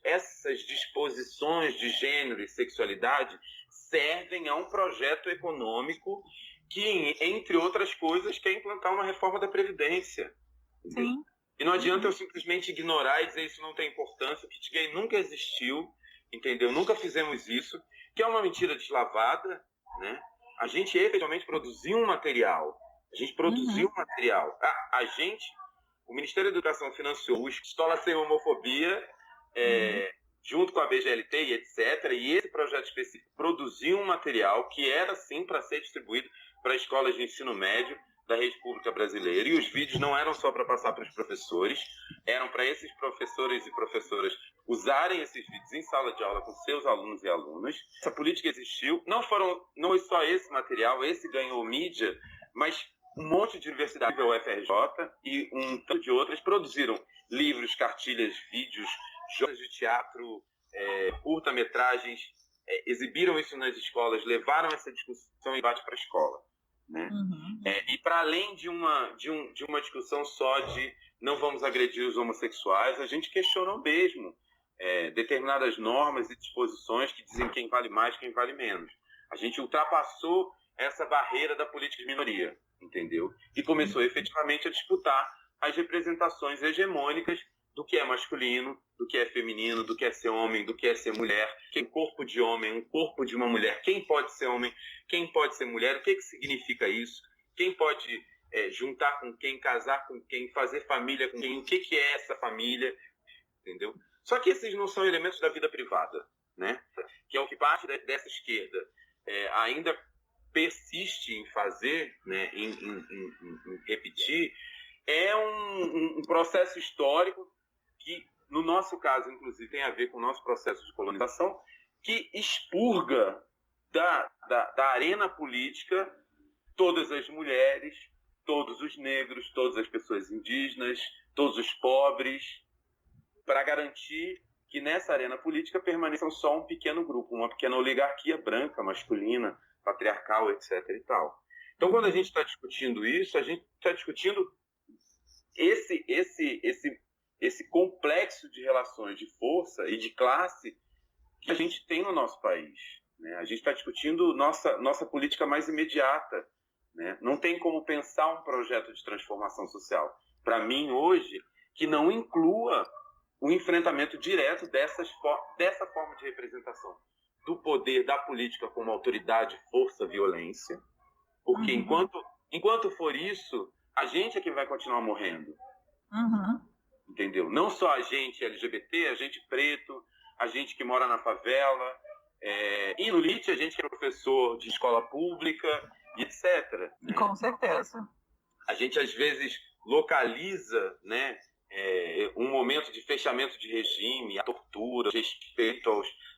essas disposições de gênero e sexualidade servem a um projeto econômico que, entre outras coisas, quer implantar uma reforma da Previdência. Sim. E não adianta eu simplesmente ignorar e dizer isso não tem importância, o kit gay nunca existiu, entendeu? Nunca fizemos isso, que é uma mentira deslavada, né? A gente efetivamente produziu um material. O Ministério da Educação financiou o Escola Sem Homofobia, junto com a BGLT e etc. E esse projeto específico produziu um material que era, sim, para ser distribuído para escolas de ensino médio da rede pública brasileira, e os vídeos não eram só para passar para os professores, eram para esses professores e professoras usarem esses vídeos em sala de aula com seus alunos e alunas. Essa política existiu, não foi só esse material, esse ganhou mídia, mas um monte de universidades, a UFRJ e um tanto de outras, produziram livros, cartilhas, vídeos, jogos de teatro, curta-metragens, exibiram isso nas escolas, levaram essa discussão e debate para a escola. Né? Uhum. E para além de uma discussão só de não vamos agredir os homossexuais, a gente questionou mesmo determinadas normas e disposições que dizem quem vale mais, quem vale menos. A gente ultrapassou essa barreira da política de minoria, entendeu? E começou efetivamente a disputar as representações hegemônicas do que é masculino, do que é feminino, do que é ser homem, do que é ser mulher, que é um corpo de homem, um corpo de uma mulher, quem pode ser homem, quem pode ser mulher, o que significa isso, quem pode juntar com quem, casar com quem, fazer família com quem, o que é essa família, entendeu? Só que esses não são elementos da vida privada, né? Que é o que parte dessa esquerda ainda persiste em fazer, né? em repetir, é um processo histórico que, no nosso caso, inclusive, tem a ver com o nosso processo de colonização, que expurga da arena política todas as mulheres, todos os negros, todas as pessoas indígenas, todos os pobres, para garantir que nessa arena política permaneçam só um pequeno grupo, uma pequena oligarquia branca, masculina, patriarcal, etc. e tal. Então, quando a gente está discutindo isso, a gente está discutindo esse complexo de relações de força e de classe que a gente tem no nosso país. Né? A gente está discutindo nossa política mais imediata. Né? Não tem como pensar um projeto de transformação social, para mim, hoje, que não inclua o enfrentamento direto dessa forma de representação do poder da política como autoridade, força, violência. Porque enquanto for isso, a gente é que vai continuar morrendo. Uhum. Entendeu? Não só a gente LGBT, a gente preto, a gente que mora na favela, e no limite a gente que é professor de escola pública, etc. Né? Com certeza. A gente às vezes localiza, né, um momento de fechamento de regime, a tortura, respeito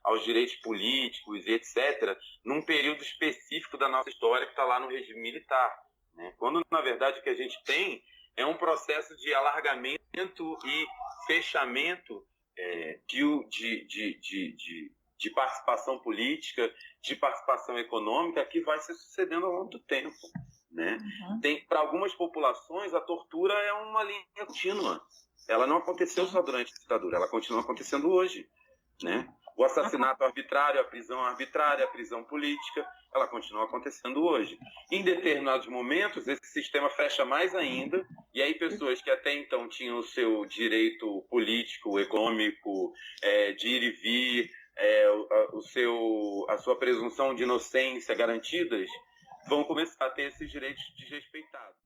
aos direitos políticos e etc., num período específico da nossa história que está lá no regime militar. Né? Quando, na verdade, o que a gente tem é um processo de alargamento e fechamento de participação política, de participação econômica, que vai se sucedendo ao longo do tempo. Né? Para algumas populações, a tortura é uma linha contínua. Ela não aconteceu só durante a ditadura, ela continua acontecendo hoje. Né? O assassinato arbitrário, a prisão política, ela continua acontecendo hoje. Em determinados momentos, esse sistema fecha mais ainda, e aí pessoas que até então tinham o seu direito político, econômico, de ir e vir, a sua presunção de inocência garantidas, vão começar a ter esses direitos desrespeitados.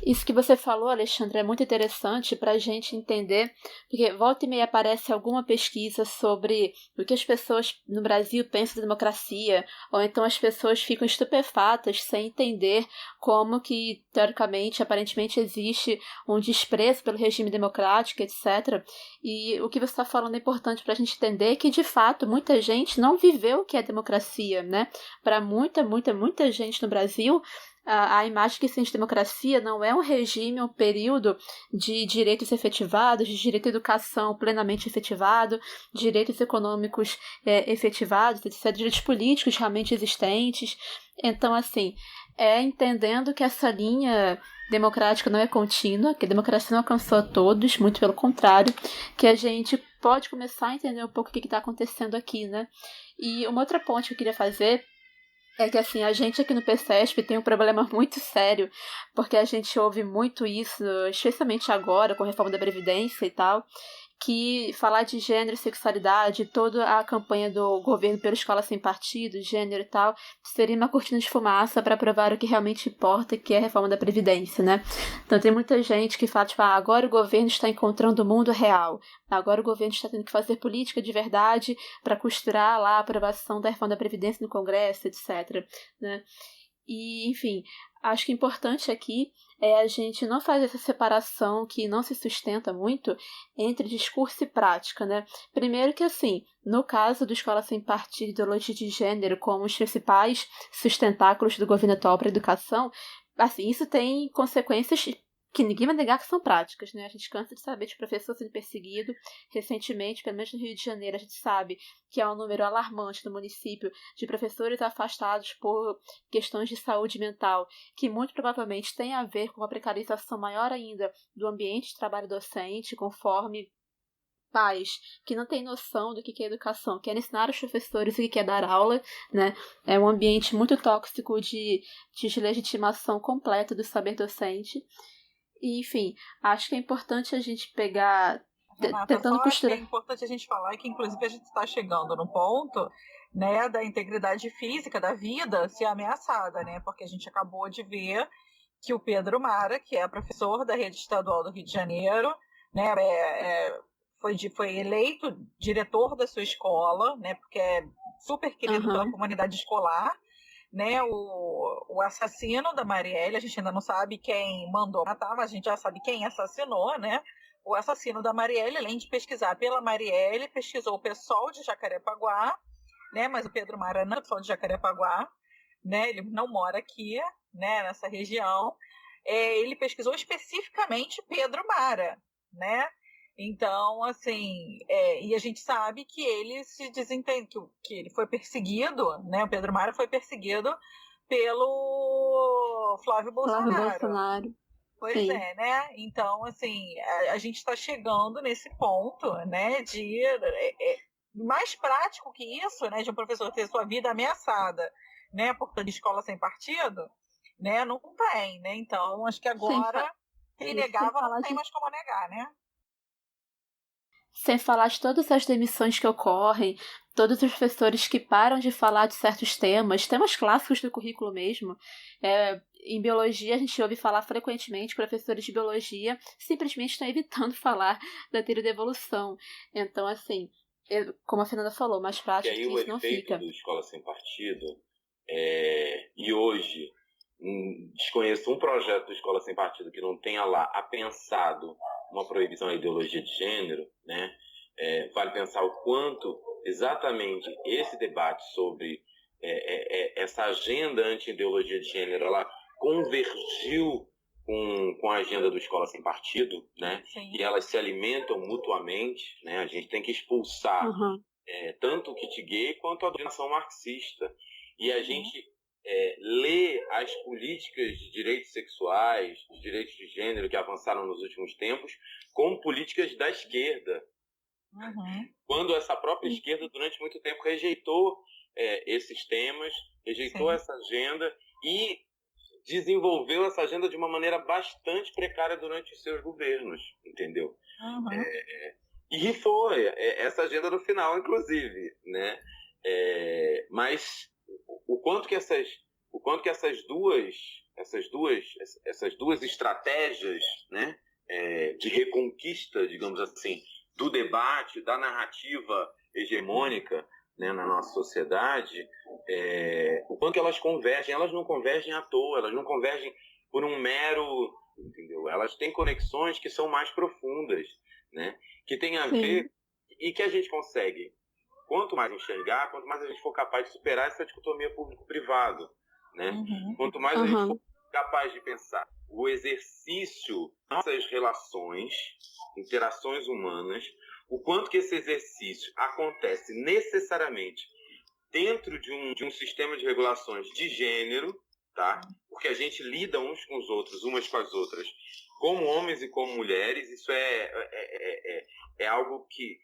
Isso que você falou, Alexandre, é muito interessante para a gente entender, porque volta e meia aparece alguma pesquisa sobre o que as pessoas no Brasil pensam de democracia, ou então as pessoas ficam estupefatas sem entender como que, teoricamente, aparentemente existe um desprezo pelo regime democrático, etc. E o que você está falando é importante para a gente entender que, de fato, muita gente não viveu o que é democracia, né? Para muita gente no Brasil, a imagem que se tem de democracia não é um regime, um período de direitos efetivados, de direito à educação plenamente efetivado, direitos econômicos efetivados, etc., direitos políticos realmente existentes. Então, assim, entendendo que essa linha democrática não é contínua, que a democracia não alcançou a todos, muito pelo contrário, que a gente pode começar a entender um pouco o que está acontecendo aqui, né? E uma outra ponte que eu queria fazer é que, assim, a gente aqui no PCESP tem um problema muito sério, porque a gente ouve muito isso, especialmente agora, com a reforma da Previdência e tal, que falar de gênero e sexualidade, toda a campanha do governo pela escola sem partido, gênero e tal, seria uma cortina de fumaça para provar o que realmente importa, que é a reforma da Previdência, né? Então tem muita gente que fala, tipo, agora o governo está encontrando o mundo real, agora o governo está tendo que fazer política de verdade para costurar lá a aprovação da reforma da Previdência no Congresso, etc., né? E, enfim, acho que o importante aqui é a gente não fazer essa separação que não se sustenta muito entre discurso e prática, né? Primeiro que, assim, no caso do Escola Sem Partido e Ideologia de Gênero como os principais sustentáculos do governo atual para a educação, assim, isso tem consequências que ninguém vai negar que são práticas, né? A gente cansa de saber de professor sendo perseguido. Recentemente, pelo menos no Rio de Janeiro, a gente sabe que há um número alarmante no município de professores afastados por questões de saúde mental, que muito provavelmente tem a ver com uma precarização maior ainda do ambiente de trabalho docente, conforme pais que não têm noção do que é educação, querem ensinar os professores o que é dar aula, né? É um ambiente muito tóxico de deslegitimação completa do saber docente. E, enfim, acho que é importante a gente pegar, Renata, tentando só costurar. é importante a gente falar que, inclusive, a gente está chegando no ponto, né, da integridade física da vida ser ameaçada, né? Porque a gente acabou de ver que o Pedro Mara, que é professor da rede estadual do Rio de Janeiro, né, foi eleito diretor da sua escola, né? Porque é super querido pela comunidade escolar. Né, o assassino da Marielle, a gente ainda não sabe quem mandou matar, mas a gente já sabe quem assassinou, né? O assassino da Marielle, além de pesquisar pela Marielle, pesquisou o pessoal de Jacarepaguá, né? Mas o Pedro Mara não é pessoal de Jacarepaguá, né? Ele não mora aqui, né? Nessa região. Ele pesquisou especificamente Pedro Mara, né? Então, assim, e a gente sabe que ele se desentende, que ele foi perseguido, né? O Pedro Mara foi perseguido pelo Flávio Bolsonaro. Pois Sim. é, né? Então, assim, a gente está chegando nesse ponto, né? De mais prático que isso, né? De um professor ter sua vida ameaçada, né? Por ter escola sem partido, né? Não tem, né? Então, acho que agora quem negava não tem mais como negar, né? Sem falar de todas as demissões que ocorrem, todos os professores que param de falar de certos temas clássicos do currículo mesmo. Em biologia, a gente ouve falar frequentemente, professores de biologia simplesmente estão evitando falar da teoria da evolução. Então, assim, como a Fernanda falou, mais prático que isso não fica. E aí o efeito do Escola Sem Partido, e hoje desconheço um projeto do Escola Sem Partido que não tenha lá apensado uma proibição à ideologia de gênero, né? Vale pensar o quanto exatamente esse debate sobre essa agenda anti-ideologia de gênero, ela convergiu com a agenda do Escola Sem Partido, né? Sim. E elas se alimentam mutuamente, né? A gente tem que expulsar tanto o kit gay quanto a doutrinação marxista. E a gente lê as políticas de direitos sexuais, de direitos de gênero que avançaram nos últimos tempos, como políticas da esquerda. Quando essa própria esquerda, durante muito tempo, rejeitou esses temas, rejeitou essa agenda e desenvolveu essa agenda de uma maneira bastante precária durante os seus governos, entendeu? E rifou essa agenda no final, inclusive, né? Mas o quanto que essas duas estratégias, né, de reconquista, digamos assim, do debate, da narrativa hegemônica, né, na nossa sociedade, o quanto que elas não convergem à toa, elas não convergem por um mero, entendeu? Elas têm conexões que são mais profundas, né, que tem a ver e que a gente consegue, quanto mais enxergar, quanto mais a gente for capaz de superar essa dicotomia público-privado, né? Quanto mais a gente for capaz de pensar o exercício das relações, interações humanas, o quanto que esse exercício acontece necessariamente dentro de um sistema de regulações de gênero, tá? Porque a gente lida uns com os outros, umas com as outras, como homens e como mulheres. Isso é algo que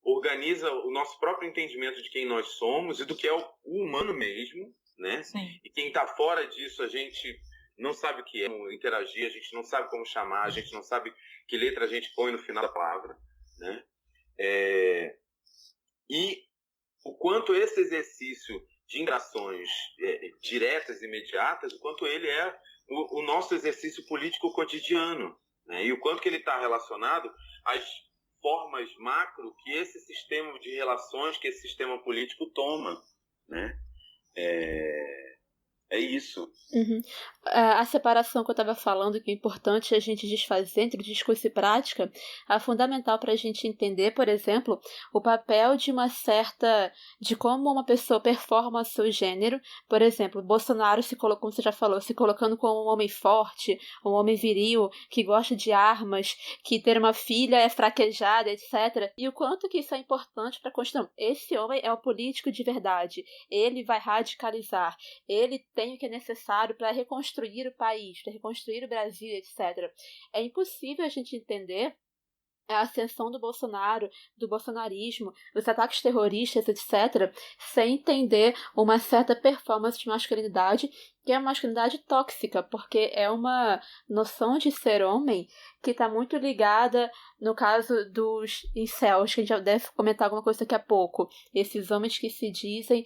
organiza o nosso próprio entendimento de quem nós somos e do que é o humano mesmo, né? Sim. E quem está fora disso, a gente não sabe o que é interagir, a gente não sabe como chamar, a gente não sabe que letra a gente põe no final da palavra, né? E o quanto esse exercício de interações diretas e imediatas, o quanto ele é o nosso exercício político cotidiano, né? E o quanto que ele está relacionado às formas macro que esse sistema de relações, que esse sistema político toma, né? É isso. Uhum. A separação que eu estava falando, que é importante a gente desfazer entre discurso e prática, é fundamental para a gente entender, por exemplo, o papel de de como uma pessoa performa o seu gênero. Por exemplo, Bolsonaro como você já falou, se colocando como um homem forte, um homem viril, que gosta de armas, que ter uma filha é fraquejada, etc. E o quanto que isso é importante para a Constituição. Esse homem é o político de verdade. Ele vai radicalizar. Ele tem o que é necessário para reconstruir o país, para reconstruir o Brasil, etc. É impossível a gente entender a ascensão do Bolsonaro, do bolsonarismo, dos ataques terroristas, etc., sem entender uma certa performance de masculinidade, que é uma masculinidade tóxica, porque é uma noção de ser homem que está muito ligada, no caso dos incels, que a gente já deve comentar alguma coisa daqui a pouco, esses homens que se dizem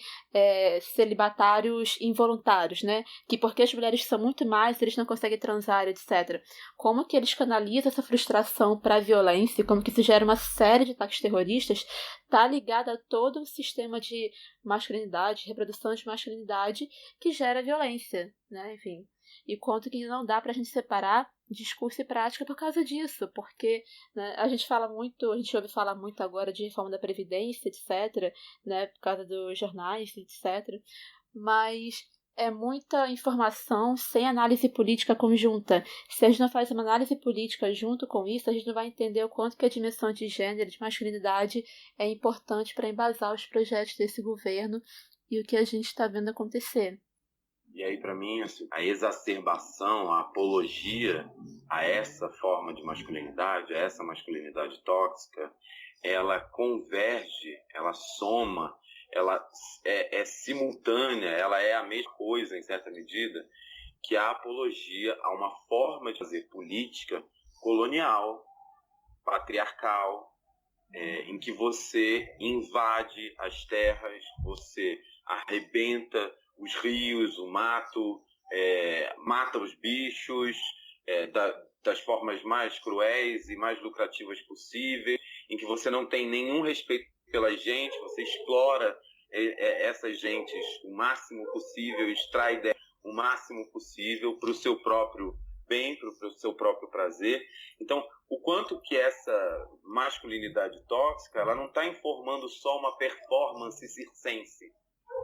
celibatários involuntários, né? Que porque as mulheres são muito mais, eles não conseguem transar, etc. Como que eles canalizam essa frustração para a violência, como que isso gera uma série de ataques terroristas, está ligada a todo o sistema de masculinidade, reprodução de masculinidade que gera violência, né? Enfim. E quanto que não dá pra gente separar discurso e prática por causa disso, porque, né, a gente ouve falar muito agora de reforma da Previdência, etc., né, por causa dos jornais, etc., mas é muita informação sem análise política conjunta. Se a gente não faz uma análise política junto com isso, a gente não vai entender o quanto que a dimensão de gênero, de masculinidade é importante para embasar os projetos desse governo e o que a gente está vendo acontecer. E aí, para mim, assim, a exacerbação, a apologia a essa forma de masculinidade, a essa masculinidade tóxica, ela converge, ela soma, ela é simultânea, ela é a mesma coisa, em certa medida, que a apologia a uma forma de fazer política colonial, patriarcal, em que você invade as terras, você arrebenta os rios, o mato, mata os bichos das formas mais cruéis e mais lucrativas possíveis, em que você não tem nenhum respeito pela gente, você explora essas gentes o máximo possível, extrai delas o máximo possível para o seu próprio bem, para o seu próprio prazer. Então, o quanto que essa masculinidade tóxica, ela não está informando só uma performance circense,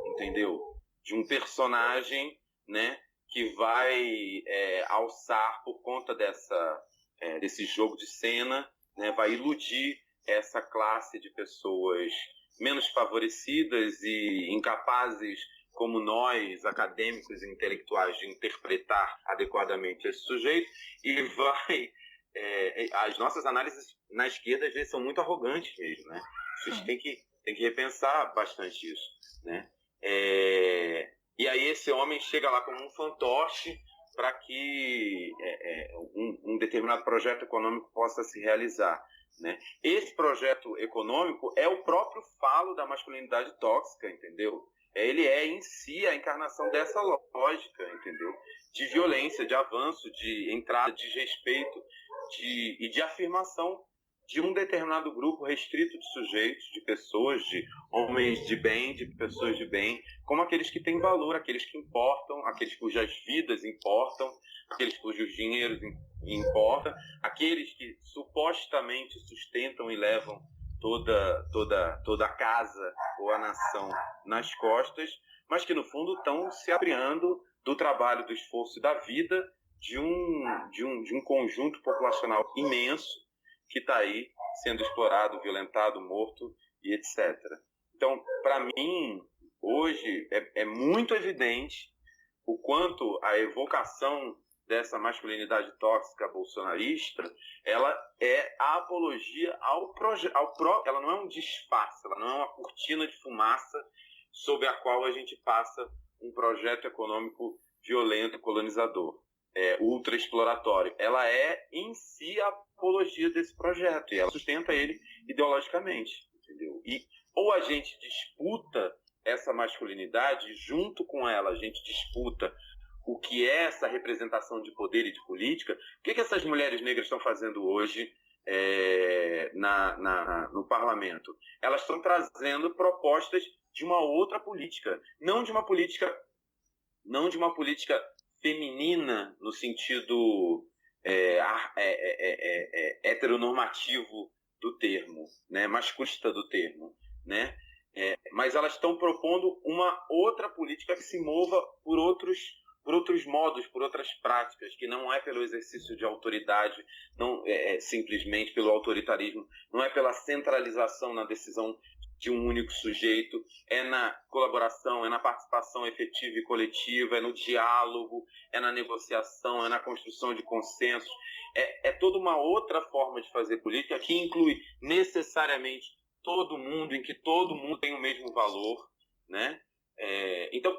entendeu? De um personagem, né, que vai alçar por conta desse jogo de cena, né, vai iludir essa classe de pessoas menos favorecidas e incapazes como nós, acadêmicos e intelectuais, de interpretar adequadamente esse sujeito, e vai... as nossas análises na esquerda, às vezes, são muito arrogantes mesmo, né? A gente tem que repensar bastante isso, né? E aí esse homem chega lá como um fantoche para que um determinado projeto econômico possa se realizar, né? Esse projeto econômico é o próprio falo da masculinidade tóxica, entendeu? Ele é em si a encarnação dessa lógica, entendeu? De violência, de avanço, de entrada, de respeito e de afirmação de um determinado grupo restrito de sujeitos, de pessoas, de homens de bem, de pessoas de bem, como aqueles que têm valor, aqueles que importam, aqueles cujas vidas importam, aqueles cujos dinheiros importam, aqueles que supostamente sustentam e levam toda a casa ou a nação nas costas, mas que no fundo estão se apropriando do trabalho, do esforço e da vida de um conjunto populacional imenso que está aí sendo explorado, violentado, morto e etc. Então, para mim, hoje é muito evidente o quanto a evocação dessa masculinidade tóxica bolsonarista, ela é a apologia ela não é um disfarce, ela não é uma cortina de fumaça sob a qual a gente passa um projeto econômico violento, colonizador. ultra-exploratório, ela é em si a apologia desse projeto, e ela sustenta ele ideologicamente, entendeu? E ou a gente disputa essa masculinidade, junto com ela a gente disputa o que é essa representação de poder e de política. O que essas mulheres negras estão fazendo hoje no parlamento? Elas estão trazendo propostas de uma outra política, não de uma política feminina no sentido heteronormativo do termo, né, masculista do termo, né? Mas elas estão propondo uma outra política que se mova por outros modos, por outras práticas, que não é pelo exercício de autoridade, não é simplesmente pelo autoritarismo, não é pela centralização na decisão de um único sujeito, é na colaboração, é na participação efetiva e coletiva, é no diálogo, é na negociação, é na construção de consensos. É toda uma outra forma de fazer política que inclui necessariamente todo mundo, em que todo mundo tem o mesmo valor, né? Então,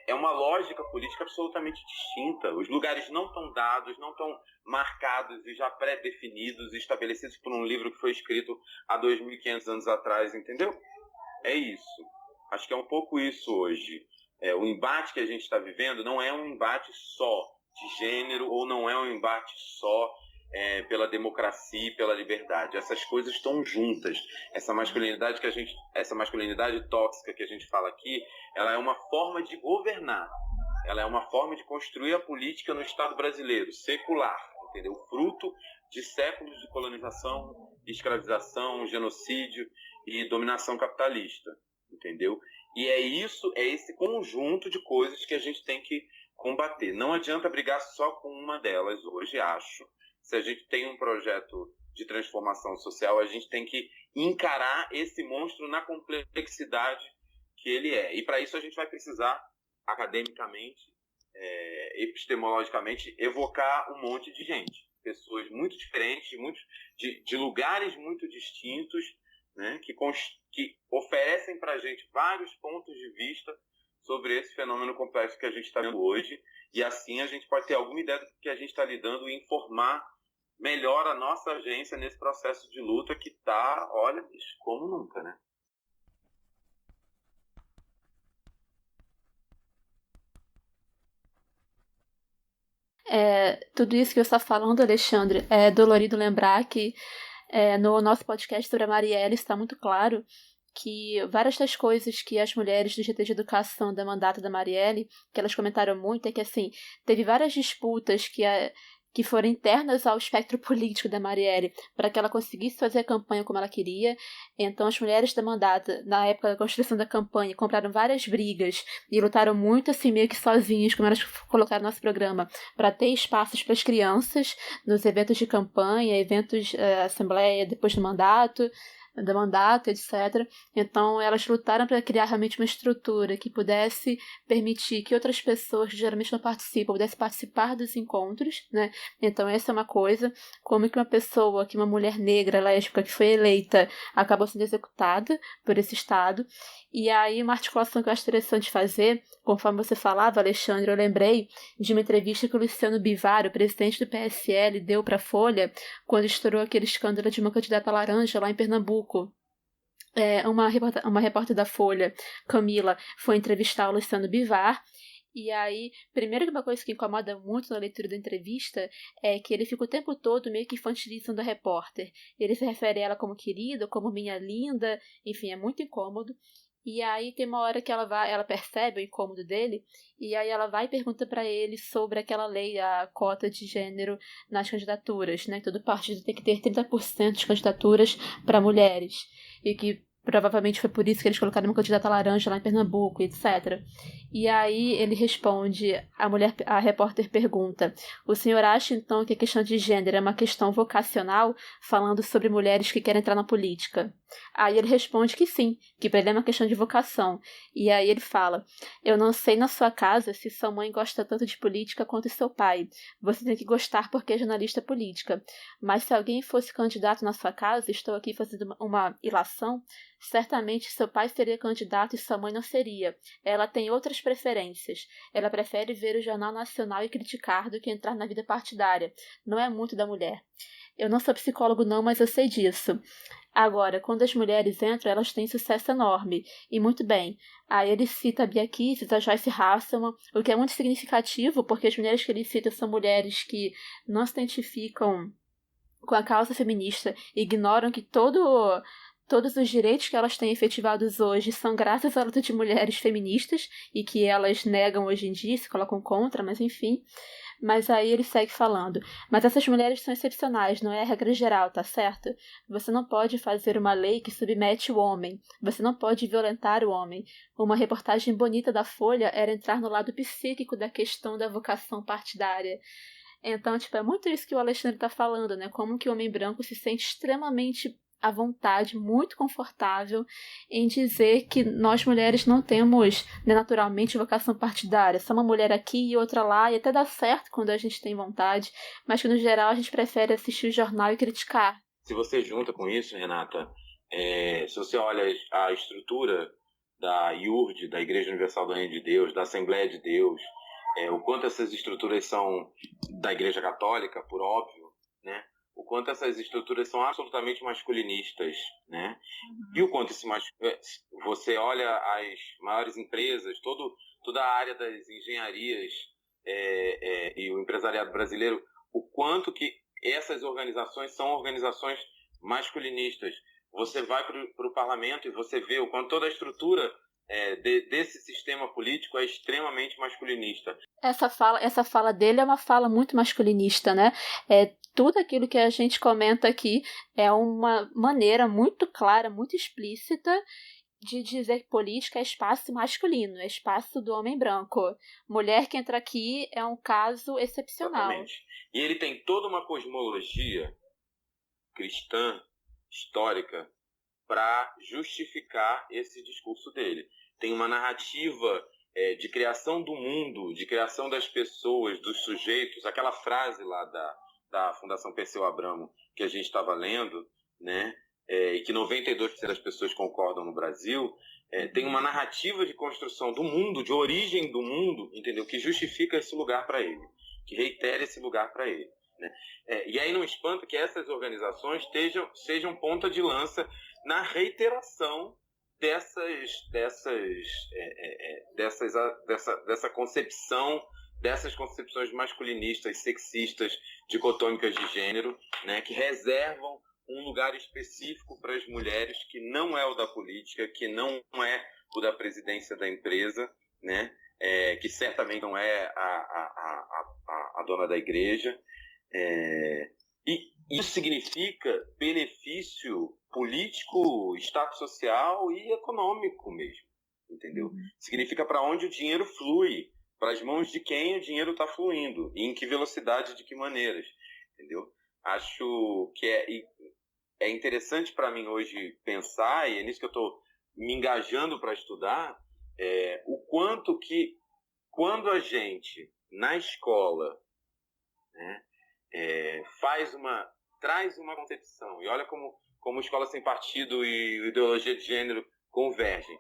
é uma lógica política absolutamente distinta. Os lugares não estão dados, não estão marcados e já pré-definidos e estabelecidos por um livro que foi escrito há 2.500 anos atrás, entendeu? É isso. Acho que é um pouco isso hoje. O embate que a gente está vivendo não é um embate só de gênero ou não é um embate só pela democracia e pela liberdade. Essas coisas estão juntas. Essa masculinidade tóxica que a gente fala aqui, ela é uma forma de governar. Ela é uma forma de construir a política no Estado brasileiro, secular, entendeu? Fruto de séculos de colonização, escravização, genocídio e dominação capitalista, entendeu? E é esse conjunto de coisas que a gente tem que combater. Não adianta brigar só com uma delas hoje, acho. Se a gente tem um projeto de transformação social, a gente tem que encarar esse monstro na complexidade que ele é. E para isso a gente vai precisar, academicamente, epistemologicamente, evocar um monte de gente. Pessoas muito diferentes, de lugares muito distintos, né, que oferecem para a gente vários pontos de vista sobre esse fenômeno complexo que a gente está vendo hoje. E assim a gente pode ter alguma ideia do que a gente está lidando e informar melhor a nossa agência nesse processo de luta que está, olha, bicho, como nunca, né? Tudo isso que você está falando, Alexandre, é dolorido lembrar que no nosso podcast sobre a Marielle está muito claro que várias das coisas que as mulheres do GT de Educação da mandata da Marielle, que elas comentaram muito, é que assim, teve várias disputas que foram internas ao espectro político da Marielle, para que ela conseguisse fazer a campanha como ela queria. Então, as mulheres da mandata, na época da construção da campanha, compraram várias brigas e lutaram muito, assim, meio que sozinhas, como elas colocaram no nosso programa, para ter espaços para as crianças nos eventos de campanha, eventos, assembleia depois do mandato, etc. Então, elas lutaram para criar realmente uma estrutura que pudesse permitir que outras pessoas que geralmente não participam pudessem participar dos encontros, né? Então, essa é uma coisa. Como que uma mulher negra, lésbica, que foi eleita, acabou sendo executada por esse Estado. E aí, uma articulação que eu acho interessante fazer, conforme você falava, Alexandre, eu lembrei de uma entrevista que o Luciano Bivar, o presidente do PSL, deu para a Folha, quando estourou aquele escândalo de uma candidata laranja lá em Pernambuco. Uma repórter da Folha, Camila, foi entrevistar o Luciano Bivar. E aí, primeiro que uma coisa que incomoda muito na leitura da entrevista é que ele fica o tempo todo meio que infantilizando a repórter. Ele se refere a ela como querida, como minha linda, enfim, é muito incômodo. E aí tem uma hora que ela percebe o incômodo dele, e aí ela vai e pergunta para ele sobre aquela lei, a cota de gênero nas candidaturas, né? Todo partido tem que ter 30% de candidaturas para mulheres, e que provavelmente foi por isso que eles colocaram uma candidata laranja lá em Pernambuco, etc. E aí ele responde, a repórter pergunta: o senhor acha então que a questão de gênero é uma questão vocacional, falando sobre mulheres que querem entrar na política? Aí ele responde que sim, que para ele é uma questão de vocação. E aí ele fala: eu não sei na sua casa se sua mãe gosta tanto de política quanto seu pai. Você tem que gostar porque é jornalista política. Mas se alguém fosse candidato na sua casa, estou aqui fazendo uma ilação, Certamente seu pai seria candidato e sua mãe não seria. Ela tem outras preferências. Ela prefere ver o Jornal Nacional e criticar do que entrar na vida partidária. Não é muito da mulher. Eu não sou psicólogo não, mas eu sei disso. Agora, quando as mulheres entram, elas têm sucesso enorme. E muito bem. Aí ele cita a Bia Kicis, a Joyce Hasselman, o que é muito significativo, porque as mulheres que ele cita são mulheres que não se identificam com a causa feminista e ignoram que todos os direitos que elas têm efetivados hoje são graças à luta de mulheres feministas e que elas negam hoje em dia, se colocam contra, mas enfim. Mas aí ele segue falando. Mas essas mulheres são excepcionais, não é a regra geral, tá certo? Você não pode fazer uma lei que submete o homem. Você não pode violentar o homem. Uma reportagem bonita da Folha era entrar no lado psíquico da questão da vocação partidária. Então, é muito isso que o Alexandre tá falando, né? Como que o homem branco se sente extremamente à vontade, muito confortável em dizer que nós mulheres não temos, né, naturalmente vocação partidária, só uma mulher aqui e outra lá, e até dá certo quando a gente tem vontade, mas que no geral a gente prefere assistir o jornal e criticar. Se você junta com isso, Renata, se você olha a estrutura da IURD, da Igreja Universal do Reino de Deus, da Assembleia de Deus, o quanto essas estruturas são da Igreja Católica, por óbvio, né? O quanto essas estruturas são absolutamente masculinistas, né? E o quanto você olha as maiores empresas, toda a área das engenharias e o empresariado brasileiro, o quanto que essas organizações são organizações masculinistas. Você vai para o parlamento e você vê o quanto toda a estrutura desse sistema político é extremamente masculinista. Essa fala dele é uma fala muito masculinista, né? Tudo aquilo que a gente comenta aqui é uma maneira muito clara, muito explícita de dizer que política é espaço masculino, é espaço do homem branco. Mulher que entra aqui é um caso excepcional. Exatamente. E ele tem toda uma cosmologia cristã, histórica, para justificar esse discurso dele. Tem uma narrativa de criação do mundo, de criação das pessoas, dos sujeitos, aquela frase lá da Fundação Perseu Abramo que a gente estava lendo, né, e que 92% das pessoas concordam no Brasil, tem uma narrativa de construção do mundo, de origem do mundo, entendeu? Que justifica esse lugar para ele, que reitera esse lugar para ele. Né? E aí não espanta que essas organizações sejam ponta de lança na reiteração dessa concepção, dessas concepções masculinistas, sexistas, dicotômicas de gênero, né, que reservam um lugar específico para as mulheres que não é o da política, que não é o da presidência da empresa, né, que certamente não é a dona da igreja. E isso significa benefício político, status social e econômico mesmo, entendeu? Significa para onde o dinheiro flui, para as mãos de quem o dinheiro está fluindo, e em que velocidade, de que maneiras, entendeu? Acho que é interessante para mim hoje pensar, e é nisso que eu estou me engajando para estudar, o quanto que, quando a gente, na escola, né, traz uma concepção, e olha como Escola Sem Partido e ideologia de gênero convergem.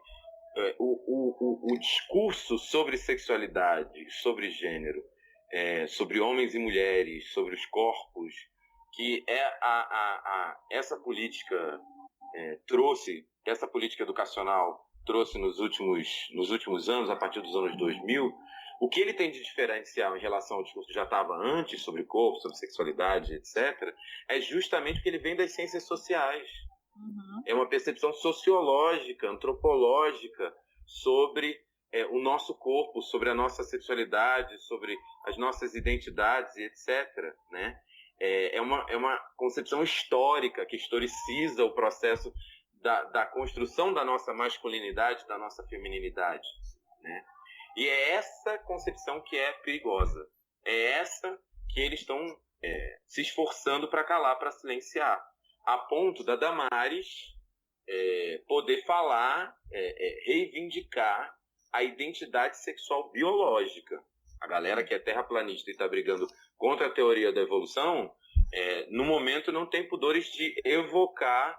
O discurso sobre sexualidade, sobre gênero, sobre homens e mulheres, sobre os corpos, que essa política trouxe, essa política educacional trouxe nos últimos anos, a partir dos anos 2000, o que ele tem de diferencial em relação ao discurso que já estava antes, sobre corpo, sobre sexualidade, etc., é justamente porque ele vem das ciências sociais. Uhum. É uma percepção sociológica, antropológica sobre o nosso corpo, sobre a nossa sexualidade, sobre as nossas identidades, etc., né? É uma concepção histórica que historiciza o processo da construção da nossa masculinidade, da nossa feminilidade, né? E é essa concepção que é perigosa. É essa que eles estão se esforçando para calar, para silenciar. A ponto da Damares poder falar, reivindicar a identidade sexual biológica. A galera que é terraplanista e está brigando contra a teoria da evolução, no momento não tem pudores de evocar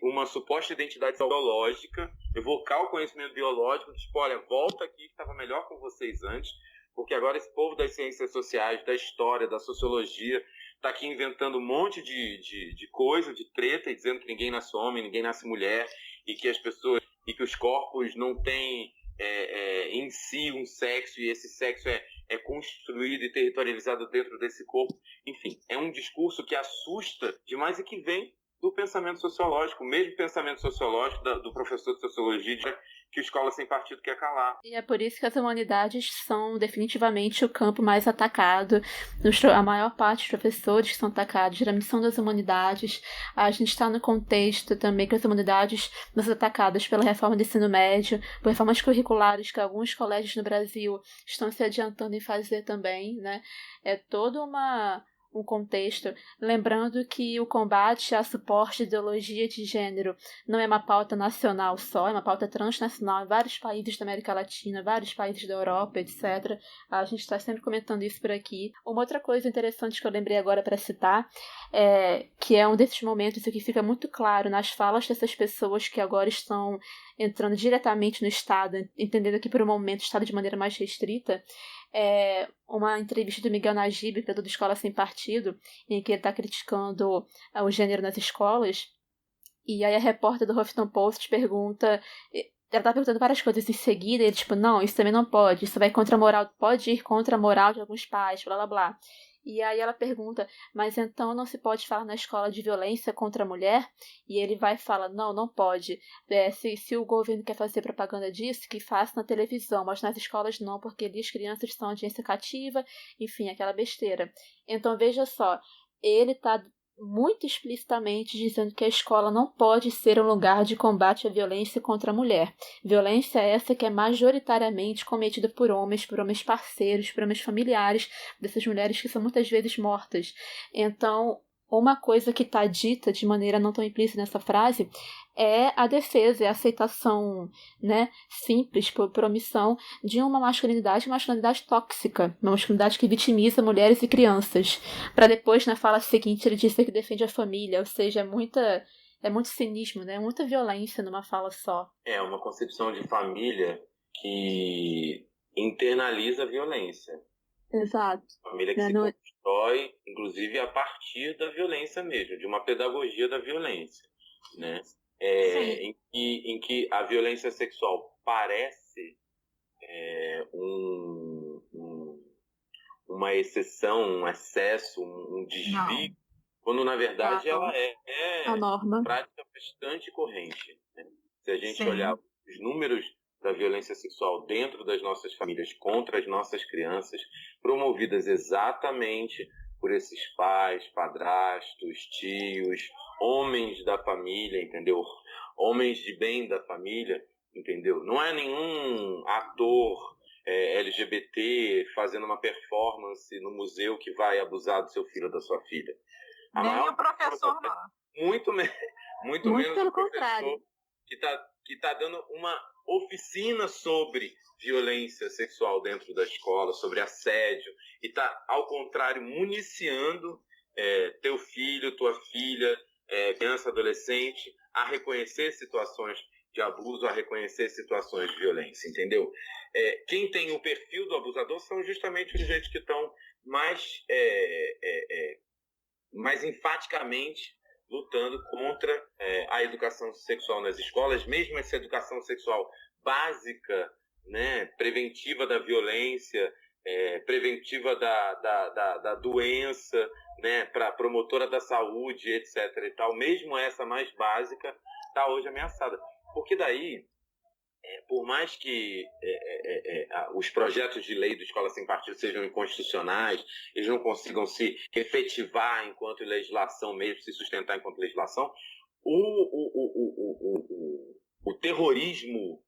uma suposta identidade biológica, evocar o conhecimento biológico, tipo, olha, volta aqui que estava melhor com vocês antes, porque agora esse povo das ciências sociais, da história, da sociologia, está aqui inventando um monte de coisa, de treta, e dizendo que ninguém nasce homem, ninguém nasce mulher, e que as pessoas, e que os corpos não têm em si um sexo, e esse sexo é construído e territorializado dentro desse corpo. Enfim, é um discurso que assusta demais e que vem do pensamento sociológico, o mesmo pensamento sociológico do professor de sociologia, que a escola sem partido quer calar. E é por isso que as humanidades são definitivamente o campo mais atacado. A maior parte dos professores que são atacados geralmente são das humanidades. A gente está no contexto também que as humanidades são atacadas pela reforma do ensino médio, por reformas curriculares que alguns colégios no Brasil estão se adiantando em fazer também, né? É todo um contexto, lembrando que o combate à suposta ideologia de gênero não é uma pauta nacional só, é uma pauta transnacional em vários países da América Latina, vários países da Europa, etc. A gente está sempre comentando isso por aqui. Uma outra coisa interessante que eu lembrei agora para citar, que é um desses momentos que fica muito claro nas falas dessas pessoas que agora estão entrando diretamente no Estado, entendendo que por um momento o Estado de maneira mais restrita, uma entrevista do Miguel Najib, criador da Escola Sem Partido, em que ele está criticando o gênero nas escolas, e aí a repórter do Huffington Post pergunta, ela tá perguntando várias coisas em seguida, e ele tipo, não, isso também não pode, isso vai contra a moral, pode ir contra a moral de alguns pais, blá blá blá. E aí ela pergunta, mas então não se pode falar na escola de violência contra a mulher? E ele vai e fala, não pode. Se o governo quer fazer propaganda disso, que faça na televisão, mas nas escolas não, porque ali as crianças são audiência cativa, enfim, aquela besteira. Então veja só, ele está muito explicitamente dizendo que a escola não pode ser um lugar de combate à violência contra a mulher. Violência essa que é majoritariamente cometida por homens parceiros, por homens familiares dessas mulheres que são muitas vezes mortas. Então, uma coisa que está dita de maneira não tão implícita nessa frase é a defesa, é a aceitação, né, simples, por omissão, de uma masculinidade tóxica, uma masculinidade que vitimiza mulheres e crianças, para depois, na fala seguinte, ele dizer que defende a família, ou seja, é muito cinismo, né, muita violência numa fala só. É uma concepção de família que internaliza a violência. Exato. Família que se constrói, inclusive, a partir da violência mesmo, de uma pedagogia da violência, né? Em que a violência sexual parece uma exceção, um excesso, um desvio, quando na verdade ela é a norma. Prática bastante corrente, né? Se a gente olhar os números da violência sexual dentro das nossas famílias contra as nossas crianças, promovidas exatamente por esses pais, padrastos, tios, homens da família, entendeu? Homens de bem da família, entendeu? Não é nenhum ator LGBT fazendo uma performance no museu que vai abusar do seu filho ou da sua filha. Nem o professor, não. Muito menos pelo o professor contrário. que tá dando uma oficina sobre violência sexual dentro da escola, sobre assédio, e está, ao contrário, municiando teu filho, tua filha, criança, adolescente, a reconhecer situações de abuso, a reconhecer situações de violência, entendeu? Quem tem o perfil do abusador são justamente os sujeitos que estão mais enfaticamente lutando contra a educação sexual nas escolas, mesmo essa educação sexual básica, né, preventiva da violência, preventiva da doença, né, para promotora da saúde, etc. e tal, mesmo essa mais básica, está hoje ameaçada. Porque daí, por mais que os projetos de lei do Escola Sem Partido sejam inconstitucionais, eles não consigam se efetivar enquanto legislação mesmo, se sustentar enquanto legislação, o terrorismo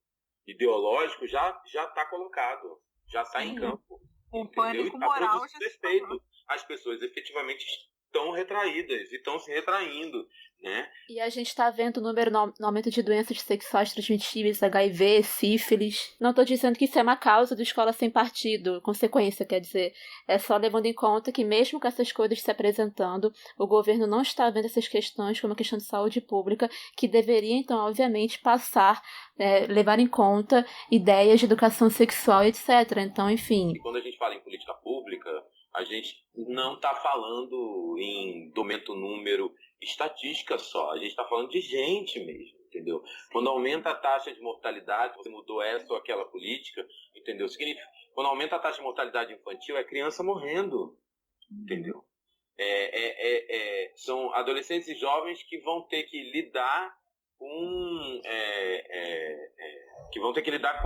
ideológico já está colocado, já está em campo. Um pânico moral. Respeito. As pessoas efetivamente estão retraídas e estão se retraindo, né? E a gente está vendo o número no aumento de doenças sexuais transmissíveis, HIV, sífilis. Não estou dizendo que isso é uma causa do escola sem partido, consequência, quer dizer. É só levando em conta que mesmo com essas coisas se apresentando, o governo não está vendo essas questões como uma questão de saúde pública, que deveria, então, obviamente, levar em conta ideias de educação sexual, etc. Então, enfim. E quando a gente fala em política pública, a gente não está falando em aumento número estatística só, a gente está falando de gente mesmo, entendeu? Quando aumenta a taxa de mortalidade, você mudou essa ou aquela política, entendeu? Significa, quando aumenta a taxa de mortalidade infantil, é criança morrendo, entendeu? São adolescentes e jovens que vão ter que lidar com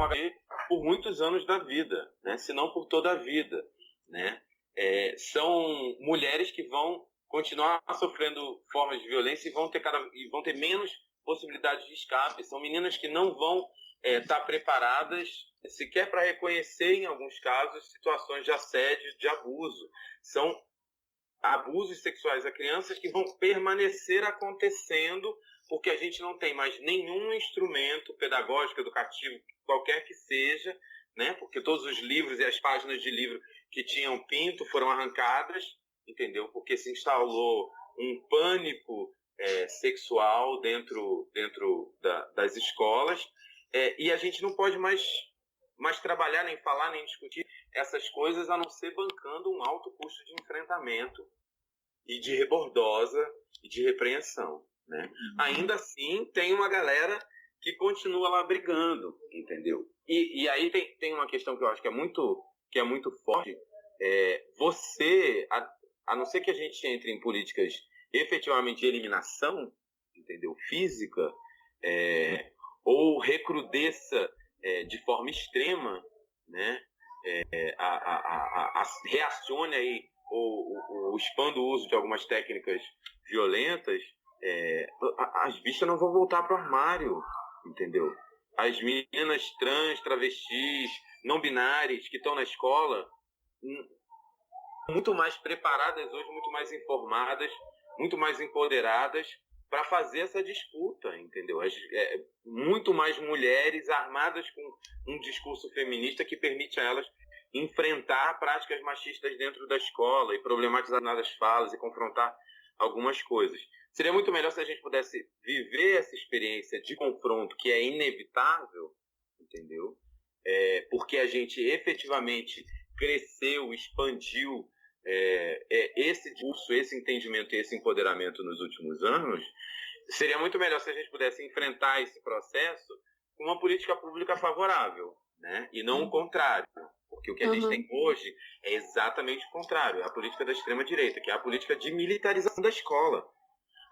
a HIV por muitos anos da vida, né? Se não por toda a vida, né? São mulheres que vão continuar sofrendo formas de violência e vão ter menos possibilidades de escape. São meninas que não vão estar preparadas sequer para reconhecer, em alguns casos, situações de assédio, de abuso. São abusos sexuais a crianças que vão permanecer acontecendo porque a gente não tem mais nenhum instrumento pedagógico, educativo, qualquer que seja, né? Porque todos os livros e as páginas de livro que tinham pinto foram arrancadas, entendeu? Porque se instalou um pânico sexual dentro das escolas, e a gente não pode mais trabalhar, nem falar, nem discutir essas coisas, a não ser bancando um alto custo de enfrentamento e de rebordosa e de repreensão, né? Ainda assim, tem uma galera que continua lá brigando, entendeu? E aí tem uma questão que eu acho que é muito forte. Você, a não ser que a gente entre em políticas efetivamente de eliminação, entendeu? Física, ou recrudesça de forma extrema, né? Reacione aí ou expanda o uso de algumas técnicas violentas, as bichas não vão voltar para o armário, entendeu? As meninas trans, travestis, não binárias que estão na escola, muito mais preparadas hoje, muito mais informadas, muito mais empoderadas para fazer essa disputa, entendeu? Muito mais mulheres armadas com um discurso feminista que permite a elas enfrentar práticas machistas dentro da escola e problematizar as falas e confrontar algumas coisas. Seria muito melhor se a gente pudesse viver essa experiência de confronto, que é inevitável, entendeu? Porque a gente efetivamente cresceu, expandiu esse discurso, esse entendimento e esse empoderamento nos últimos anos. Seria muito melhor se a gente pudesse enfrentar esse processo com uma política pública favorável, né? E não o contrário. Porque o que a gente tem hoje é exatamente o contrário. É a política da extrema-direita, que é a política de militarização da escola.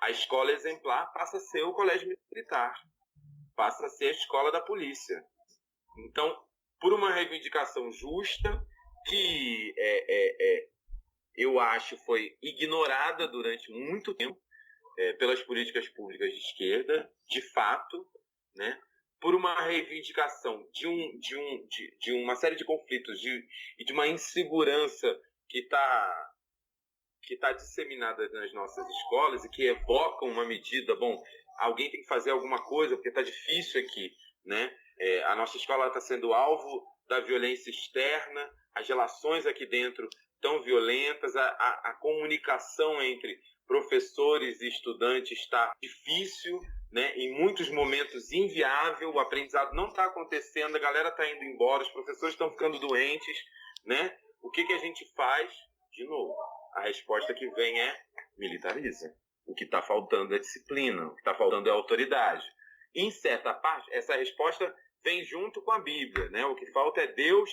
A escola exemplar passa a ser o colégio militar. Passa a ser a escola da polícia. Então, por uma reivindicação justa, que eu acho foi ignorada durante muito tempo pelas políticas públicas de esquerda, de fato, né? Por uma reivindicação de uma série de conflitos e de uma insegurança que está disseminada nas nossas escolas e que evocam uma medida, alguém tem que fazer alguma coisa porque está difícil aqui, né? A nossa escola está sendo alvo da violência externa, as relações aqui dentro tão violentas, a comunicação entre professores e estudantes está difícil, né? Em muitos momentos inviável, o aprendizado não está acontecendo, a galera está indo embora, os professores estão ficando doentes, né? O que a gente faz? De novo, a resposta que vem é militariza. O que está faltando é disciplina, o que está faltando é autoridade. Em certa parte, essa resposta vem junto com a Bíblia, né? O que falta é Deus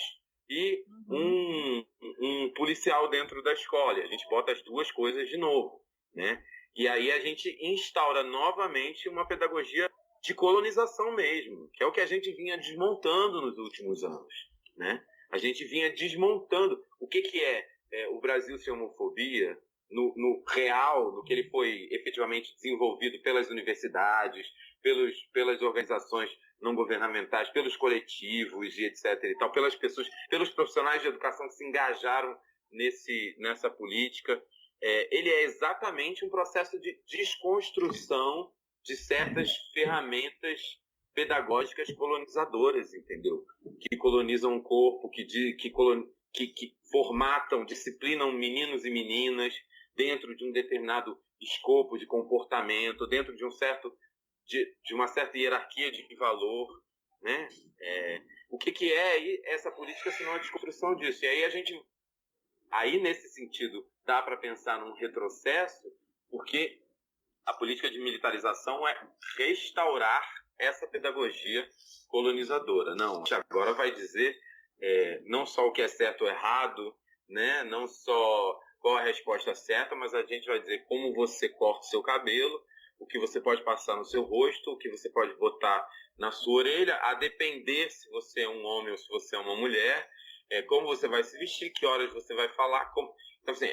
e um policial dentro da escola. A gente bota as duas coisas de novo, né? E aí a gente instaura novamente uma pedagogia de colonização mesmo, que é o que a gente vinha desmontando nos últimos anos, né? A gente vinha desmontando o que é o Brasil sem homofobia no real, no que ele foi efetivamente desenvolvido pelas universidades, pelas organizações não governamentais, pelos coletivos e etc. e tal, pelas pessoas, pelos profissionais de educação que se engajaram nessa política. ele é exatamente um processo de desconstrução de certas ferramentas pedagógicas colonizadoras, entendeu? Que colonizam o corpo, que formatam, disciplinam meninos e meninas dentro de um determinado escopo de comportamento, dentro de de uma certa hierarquia de valor, né? O que é essa política se não a desconstrução disso? E aí nesse sentido dá para pensar num retrocesso, porque a política de militarização é restaurar essa pedagogia colonizadora. Não, a gente agora vai dizer não só o que é certo ou errado, né? Não só qual a resposta certa, mas a gente vai dizer como você corta o seu cabelo, o que você pode passar no seu rosto, o que você pode botar na sua orelha, a depender se você é um homem ou se você é uma mulher, como você vai se vestir, que horas você vai falar. Então, assim,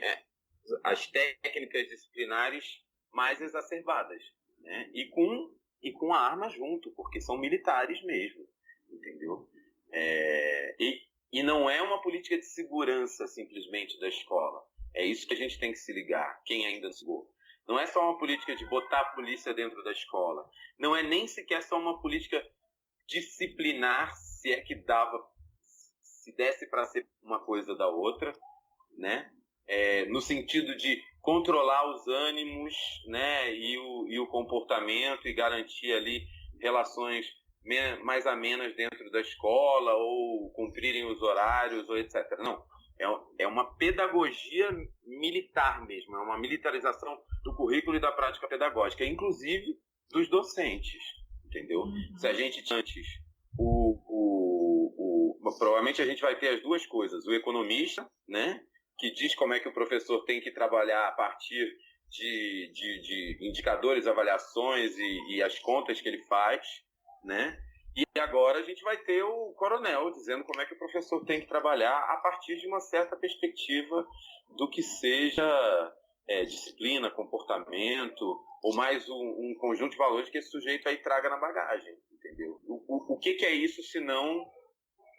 as técnicas disciplinares mais exacerbadas, né? E com a arma junto, porque são militares mesmo, entendeu? E não é uma política de segurança simplesmente da escola. É isso que a gente tem que se ligar, quem ainda não se ligou. Não é só uma política de botar a polícia dentro da escola. Não é nem sequer só uma política disciplinar, se é que se desse para ser uma coisa da outra, né? No sentido de controlar os ânimos, né? E o comportamento e garantir ali relações mais amenas dentro da escola ou cumprirem os horários, ou etc. Não. É uma pedagogia militar mesmo, é uma militarização do currículo e da prática pedagógica, inclusive dos docentes, entendeu? Se a gente tinha antes provavelmente a gente vai ter as duas coisas, o economista, né, que diz como é que o professor tem que trabalhar a partir de indicadores, avaliações e as contas que ele faz, né? E agora a gente vai ter o coronel dizendo como é que o professor tem que trabalhar a partir de uma certa perspectiva do que seja disciplina, comportamento, ou mais um conjunto de valores que esse sujeito aí traga na bagagem, entendeu? O que é isso, se não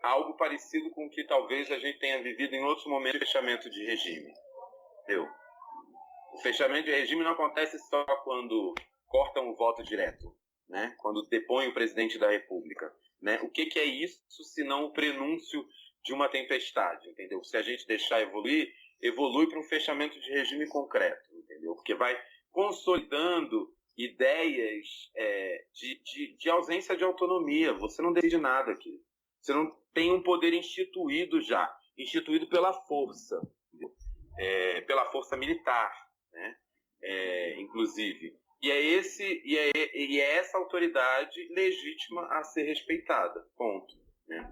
algo parecido com o que talvez a gente tenha vivido em outros momentos de fechamento de regime, entendeu? O fechamento de regime não acontece só quando cortam o voto direto, né? Quando depõe o presidente da República, né? O que é isso, se não o prenúncio de uma tempestade, entendeu? Se a gente deixar evolui para um fechamento de regime concreto, entendeu? Porque vai consolidando ideias de ausência de autonomia. Você não decide nada aqui. Você não tem um poder instituído pela força, pela força militar, né? Inclusive. E é essa autoridade legítima a ser respeitada, ponto. Né?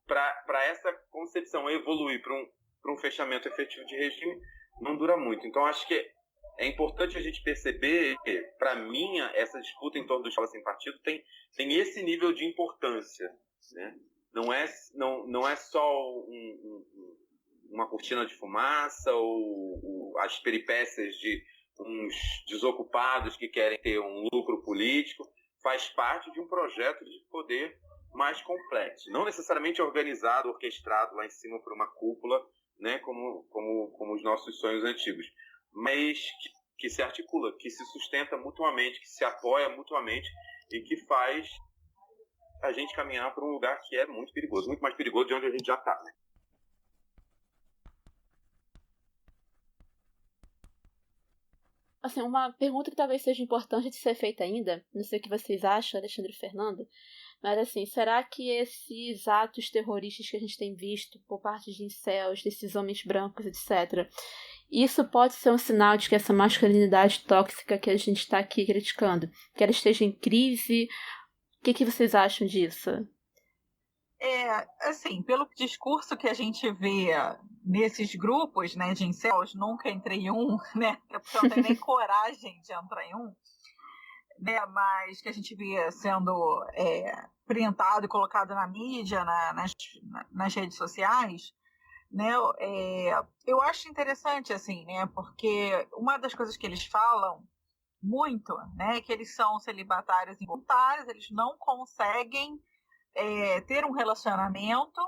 Para essa concepção evoluir para um fechamento efetivo de regime, não dura muito. Então, acho que é importante a gente perceber que, para mim, essa disputa em torno do escola sem partido tem esse nível de importância, né? Não é só uma cortina de fumaça ou as peripécias de uns desocupados que querem ter um lucro político. Faz parte de um projeto de poder mais complexo. Não necessariamente organizado, orquestrado lá em cima por uma cúpula, né, como os nossos sonhos antigos, mas que se articula, que se sustenta mutuamente, que se apoia mutuamente e que faz a gente caminhar para um lugar que é muito perigoso, muito mais perigoso de onde a gente já está, né? Assim, uma pergunta que talvez seja importante de ser feita ainda, não sei o que vocês acham, Alexandre e Fernando, mas assim, será que esses atos terroristas que a gente tem visto por parte de incels, desses homens brancos, etc., isso pode ser um sinal de que essa masculinidade tóxica que a gente está aqui criticando, que ela esteja em crise? O que vocês acham disso? Assim, pelo discurso que a gente vê nesses grupos, né, de incels, nunca entrei em um, né, porque eu não tenho nem coragem de entrar em um, né, mas que a gente vê sendo printado e colocado na mídia, nas redes sociais, né, eu acho interessante, assim, né, porque uma das coisas que eles falam muito, né, é que eles são celibatários involuntários, eles não conseguem ter um relacionamento,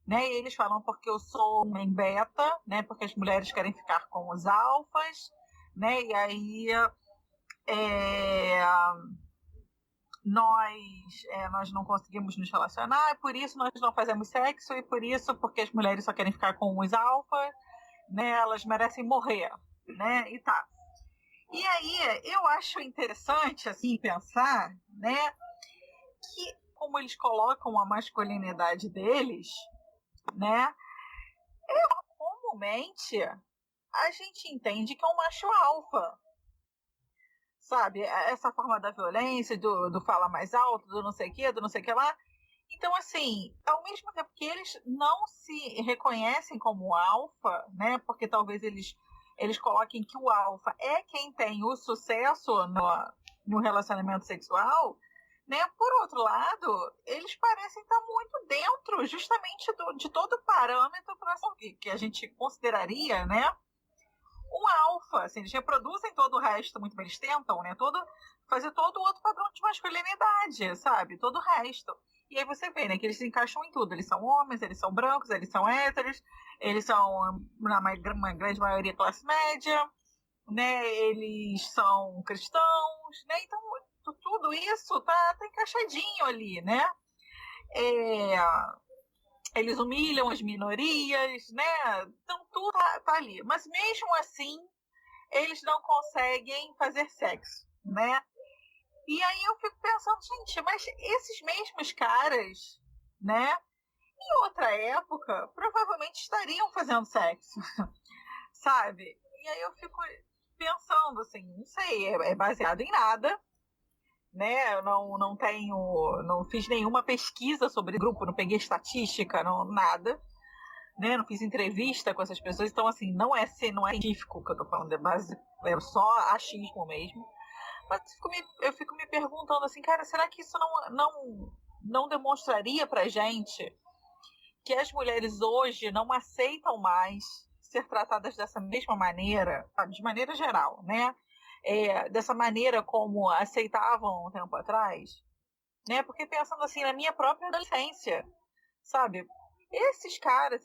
né? E eles falam porque eu sou homem beta, né? Porque as mulheres querem ficar com os alfas, né? E aí nós não conseguimos nos relacionar, e por isso nós não fazemos sexo, e por isso, porque as mulheres só querem ficar com os alfas, né? Elas merecem morrer, né? E tá. E aí eu acho interessante assim pensar, né? Que como eles colocam a masculinidade deles, né? Comumente a gente entende que é um macho alfa. Sabe, essa forma da violência, do fala mais alto, do não sei o que, do não sei o que lá. Então, assim, ao mesmo tempo que eles não se reconhecem como alfa, né? Porque talvez eles coloquem que o alfa é quem tem o sucesso no relacionamento sexual, né? Por outro lado, eles parecem estar muito dentro justamente de todo o parâmetro que a gente consideraria, né? Um alfa, assim, eles reproduzem todo o resto muito bem, eles tentam, né, fazer todo o outro padrão de masculinidade, sabe, todo o resto. E aí você vê, né, que eles se encaixam em tudo, eles são homens, eles são brancos, eles são héteros, eles são, na uma grande maioria, classe média, né, eles são cristãos, né, então tudo isso tá encaixadinho ali, né. Eles humilham as minorias, né? Então tudo tá ali. Mas mesmo assim, eles não conseguem fazer sexo, né? E aí eu fico pensando, gente, mas esses mesmos caras, né? Em outra época, provavelmente estariam fazendo sexo, sabe? E aí eu fico pensando, assim, não sei, é baseado em nada, né? Eu não fiz nenhuma pesquisa sobre o grupo, não peguei estatística, nada, né? Não fiz entrevista com essas pessoas, então assim, não é científico que eu tô falando, é só achismo mesmo. Mas eu fico me perguntando assim, cara, será que isso não demonstraria pra gente que as mulheres hoje não aceitam mais ser tratadas dessa mesma maneira, sabe? De maneira geral, né? Dessa maneira como aceitavam um tempo atrás, né? Porque pensando assim, na minha própria adolescência, sabe? Esses caras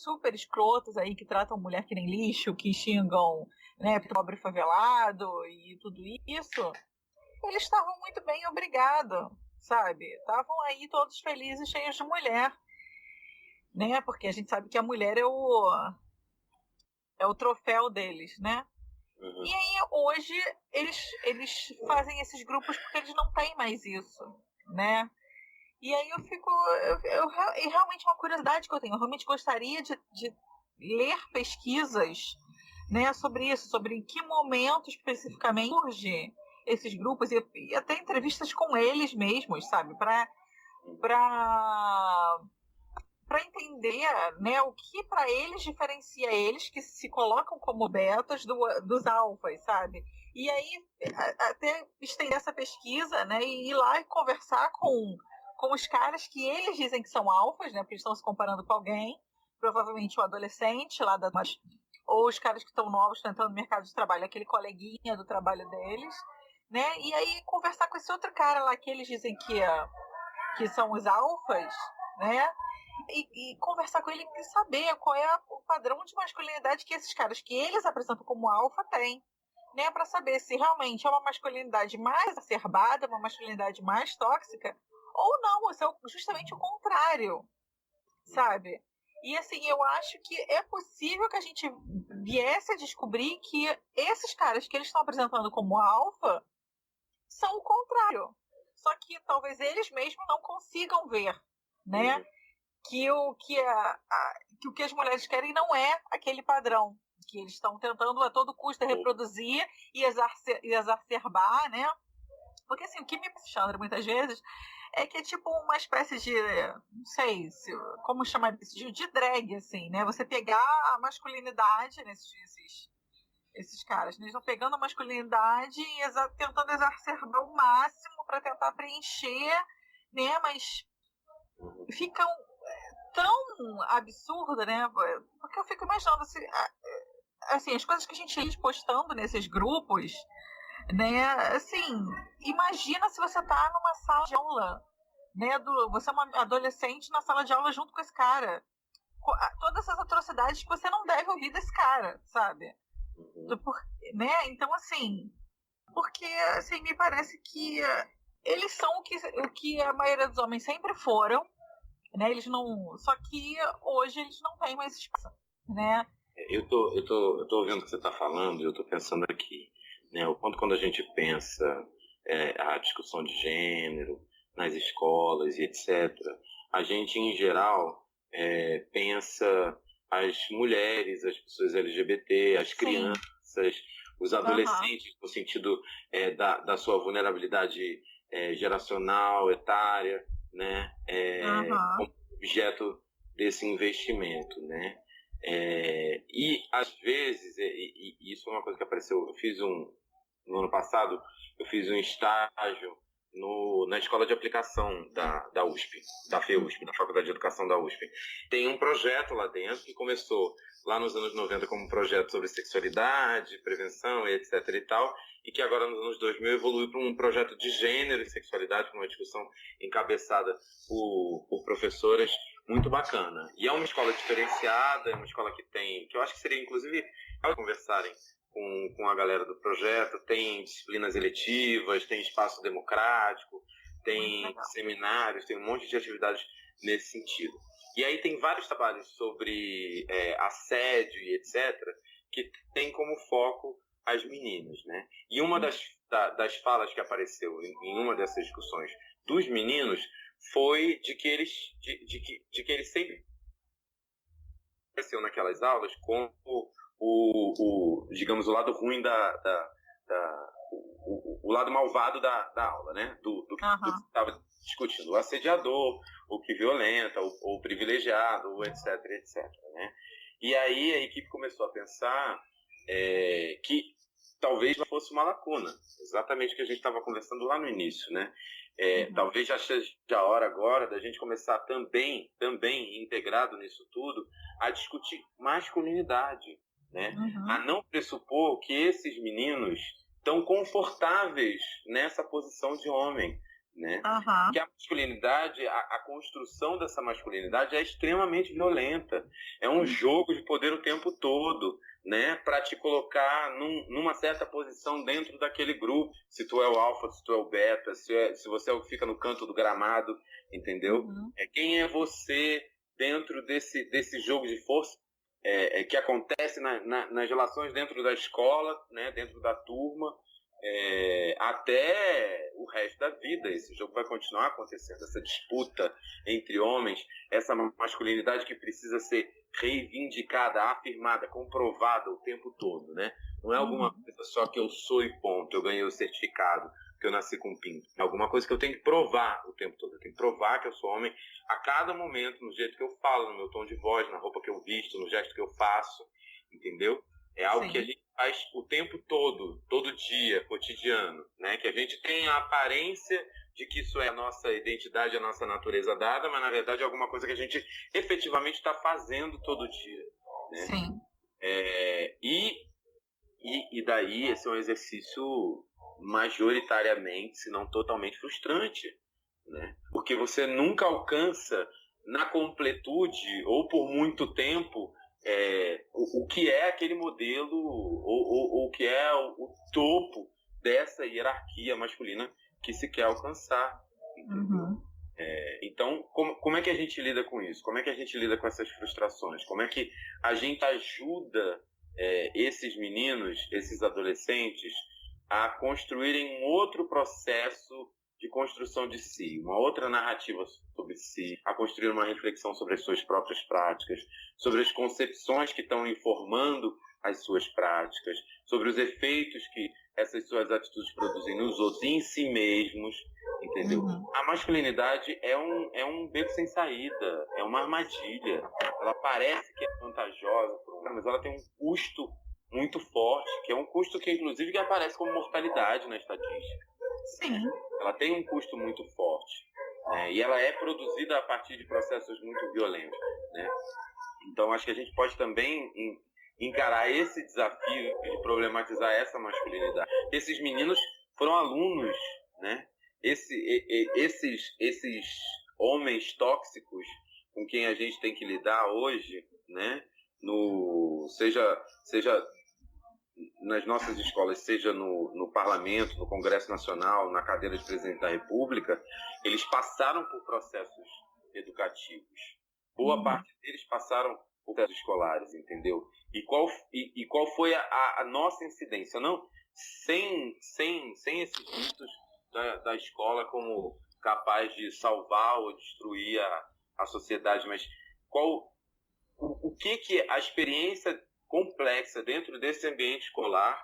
super escrotos aí que tratam mulher que nem lixo, que xingam, né, pobre favelado e tudo isso, eles estavam muito bem, obrigado, sabe? Estavam aí todos felizes, cheios de mulher, né? Porque a gente sabe que a mulher é o troféu deles, né? Uhum. E aí hoje eles fazem esses grupos porque eles não têm mais isso, né? E aí eu realmente uma curiosidade que eu tenho, eu realmente gostaria de ler pesquisas, né, sobre isso, sobre em que momento especificamente surge esses grupos e até entrevistas com eles mesmos, sabe, para entender, né, o que para eles diferencia eles que se colocam como betas dos alfas, sabe? E aí até estender essa pesquisa, né, e ir lá e conversar com os caras que eles dizem que são alfas, né, porque eles estão se comparando com alguém, provavelmente o adolescente lá ou os caras que estão novos tentando no mercado de trabalho, aquele coleguinha do trabalho deles, né? E aí conversar com esse outro cara lá que eles dizem que são os alfas, né? E conversar com ele e saber qual é o padrão de masculinidade que esses caras que eles apresentam como alfa têm, né? Para saber se realmente é uma masculinidade mais exacerbada, uma masculinidade mais tóxica, ou não, ou se é justamente o contrário, sabe? E assim, eu acho que é possível que a gente viesse a descobrir que esses caras que eles estão apresentando como alfa são o contrário. Só que talvez eles mesmos não consigam ver, né? Que o que as mulheres querem não é aquele padrão, que eles estão tentando a todo custo reproduzir e exacerbar, né? Porque assim, o que me Alexandre muitas vezes é que é tipo uma espécie de, não sei como chamar isso, de drag, assim, né? Você pegar a masculinidade esses caras, né? Eles estão pegando a masculinidade e tentando exacerbar o máximo para tentar preencher, né? Mas ficam tão absurda, né? Porque eu fico imaginando assim, as coisas que a gente ia postando nesses grupos, né? Assim, imagina se você tá numa sala de aula, né? Você é uma adolescente na sala de aula junto com esse cara. Todas essas atrocidades que você não deve ouvir desse cara, sabe? Né? Então, assim, porque assim, me parece que eles são o que a maioria dos homens sempre foram, né? Eles não, só que hoje eles não têm mais espaço, né? Eu tô ouvindo o que você está falando e eu tô pensando aqui, né? O quanto quando a gente pensa a discussão de gênero nas escolas e etc., a gente, em geral, pensa as mulheres, as pessoas LGBT, as crianças, os adolescentes, no sentido da sua vulnerabilidade geracional, etária, né? Como objeto desse investimento, né? E às vezes, e isso é uma coisa que apareceu, no ano passado, eu fiz um estágio na escola de aplicação da USP, da FEUSP, da Faculdade de Educação da USP. Tem um projeto lá dentro que começou lá nos anos 90 como um projeto sobre sexualidade, prevenção, etc. e tal, e que agora nos anos 2000 evoluiu para um projeto de gênero e sexualidade, com uma discussão encabeçada por professoras muito bacana. E é uma escola diferenciada, é uma escola que eu acho que seria inclusive conversarem com a galera do projeto, tem disciplinas eletivas, tem espaço democrático, tem seminários, tem um monte de atividades nesse sentido. E aí tem vários trabalhos sobre assédio e etc., que tem como foco as meninas, né? E uma das falas que apareceu em uma dessas discussões dos meninos foi de que eles sempre apareciam naquelas aulas com digamos, o lado ruim o lado malvado da aula, né? Do que estava discutindo. O assediador, o que violenta, o privilegiado, etc, etc, né? E aí a equipe começou a pensar que talvez fosse uma lacuna, exatamente o que a gente estava conversando lá no início, né? Talvez já seja a hora agora da gente começar também integrado nisso tudo, a discutir masculinidade, né? A não pressupor que esses meninos estão confortáveis nessa posição de homem, né? Que a masculinidade, a construção dessa masculinidade é extremamente violenta, é um jogo de poder o tempo todo, né? Para te colocar numa certa posição dentro daquele grupo, se tu é o alfa, se tu é o beta, se você é o que fica no canto do gramado, entendeu? Quem é você dentro desse jogo de força que acontece nas relações dentro da escola, né, dentro da turma, até o resto da vida. Esse jogo vai continuar acontecendo, essa disputa entre homens, essa masculinidade que precisa ser reivindicada, afirmada, comprovada o tempo todo, né? Não é alguma coisa só que eu sou e ponto, eu ganhei o certificado, que eu nasci com pinto. É alguma coisa que eu tenho que provar o tempo todo. Eu tenho que provar que eu sou homem a cada momento, no jeito que eu falo, no meu tom de voz, na roupa que eu visto, no gesto que eu faço, entendeu? É algo que a gente faz o tempo todo dia, cotidiano, né? Que a gente tem a aparência de que isso é a nossa identidade, a nossa natureza dada, mas na verdade é alguma coisa que a gente efetivamente está fazendo todo dia, né? Sim. E daí esse é um exercício majoritariamente, se não totalmente frustrante, né? Porque você nunca alcança na completude ou por muito tempo o que é aquele modelo ou o que é o topo dessa hierarquia masculina que se quer alcançar. Então, como é que a gente lida com isso? Como é que a gente lida com essas frustrações? Como é que a gente ajuda esses meninos, esses adolescentes, a construírem um outro processo de construção de si, uma outra narrativa sobre si, a construir uma reflexão sobre as suas próprias práticas, sobre as concepções que estão informando as suas práticas, sobre os efeitos que essas suas atitudes produzem nos outros e em si mesmos, entendeu? A masculinidade é um beco sem saída, é uma armadilha. Ela parece que é vantajosa, mas ela tem um custo muito forte, que é um custo que inclusive que aparece como mortalidade na estatística. Sim. Ela tem um custo muito forte, né? E ela é produzida a partir de processos muito violentos, né? Então acho que a gente pode também encarar esse desafio de problematizar essa masculinidade. Esses meninos foram alunos, né? esses homens tóxicos com quem a gente tem que lidar hoje, né? Seja nas nossas escolas, seja no Parlamento, no Congresso Nacional, na cadeira de Presidente da República, eles passaram por processos educativos. Boa parte deles passaram por processos escolares, entendeu? E qual foi a nossa incidência? Não, sem esses mitos da escola como capaz de salvar ou destruir a sociedade, mas o que a experiência complexa dentro desse ambiente escolar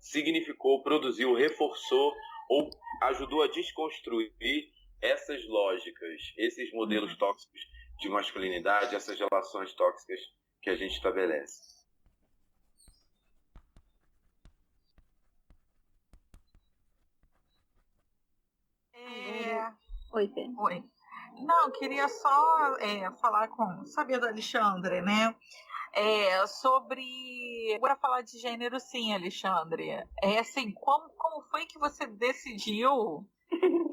significou, produziu, reforçou ou ajudou a desconstruir essas lógicas, esses modelos tóxicos de masculinidade, essas relações tóxicas que a gente estabelece. Oi, Fê. Oi. Não, queria só saber do Alexandre, né? Agora falar de gênero, sim, Alexandre. Assim, como foi que você decidiu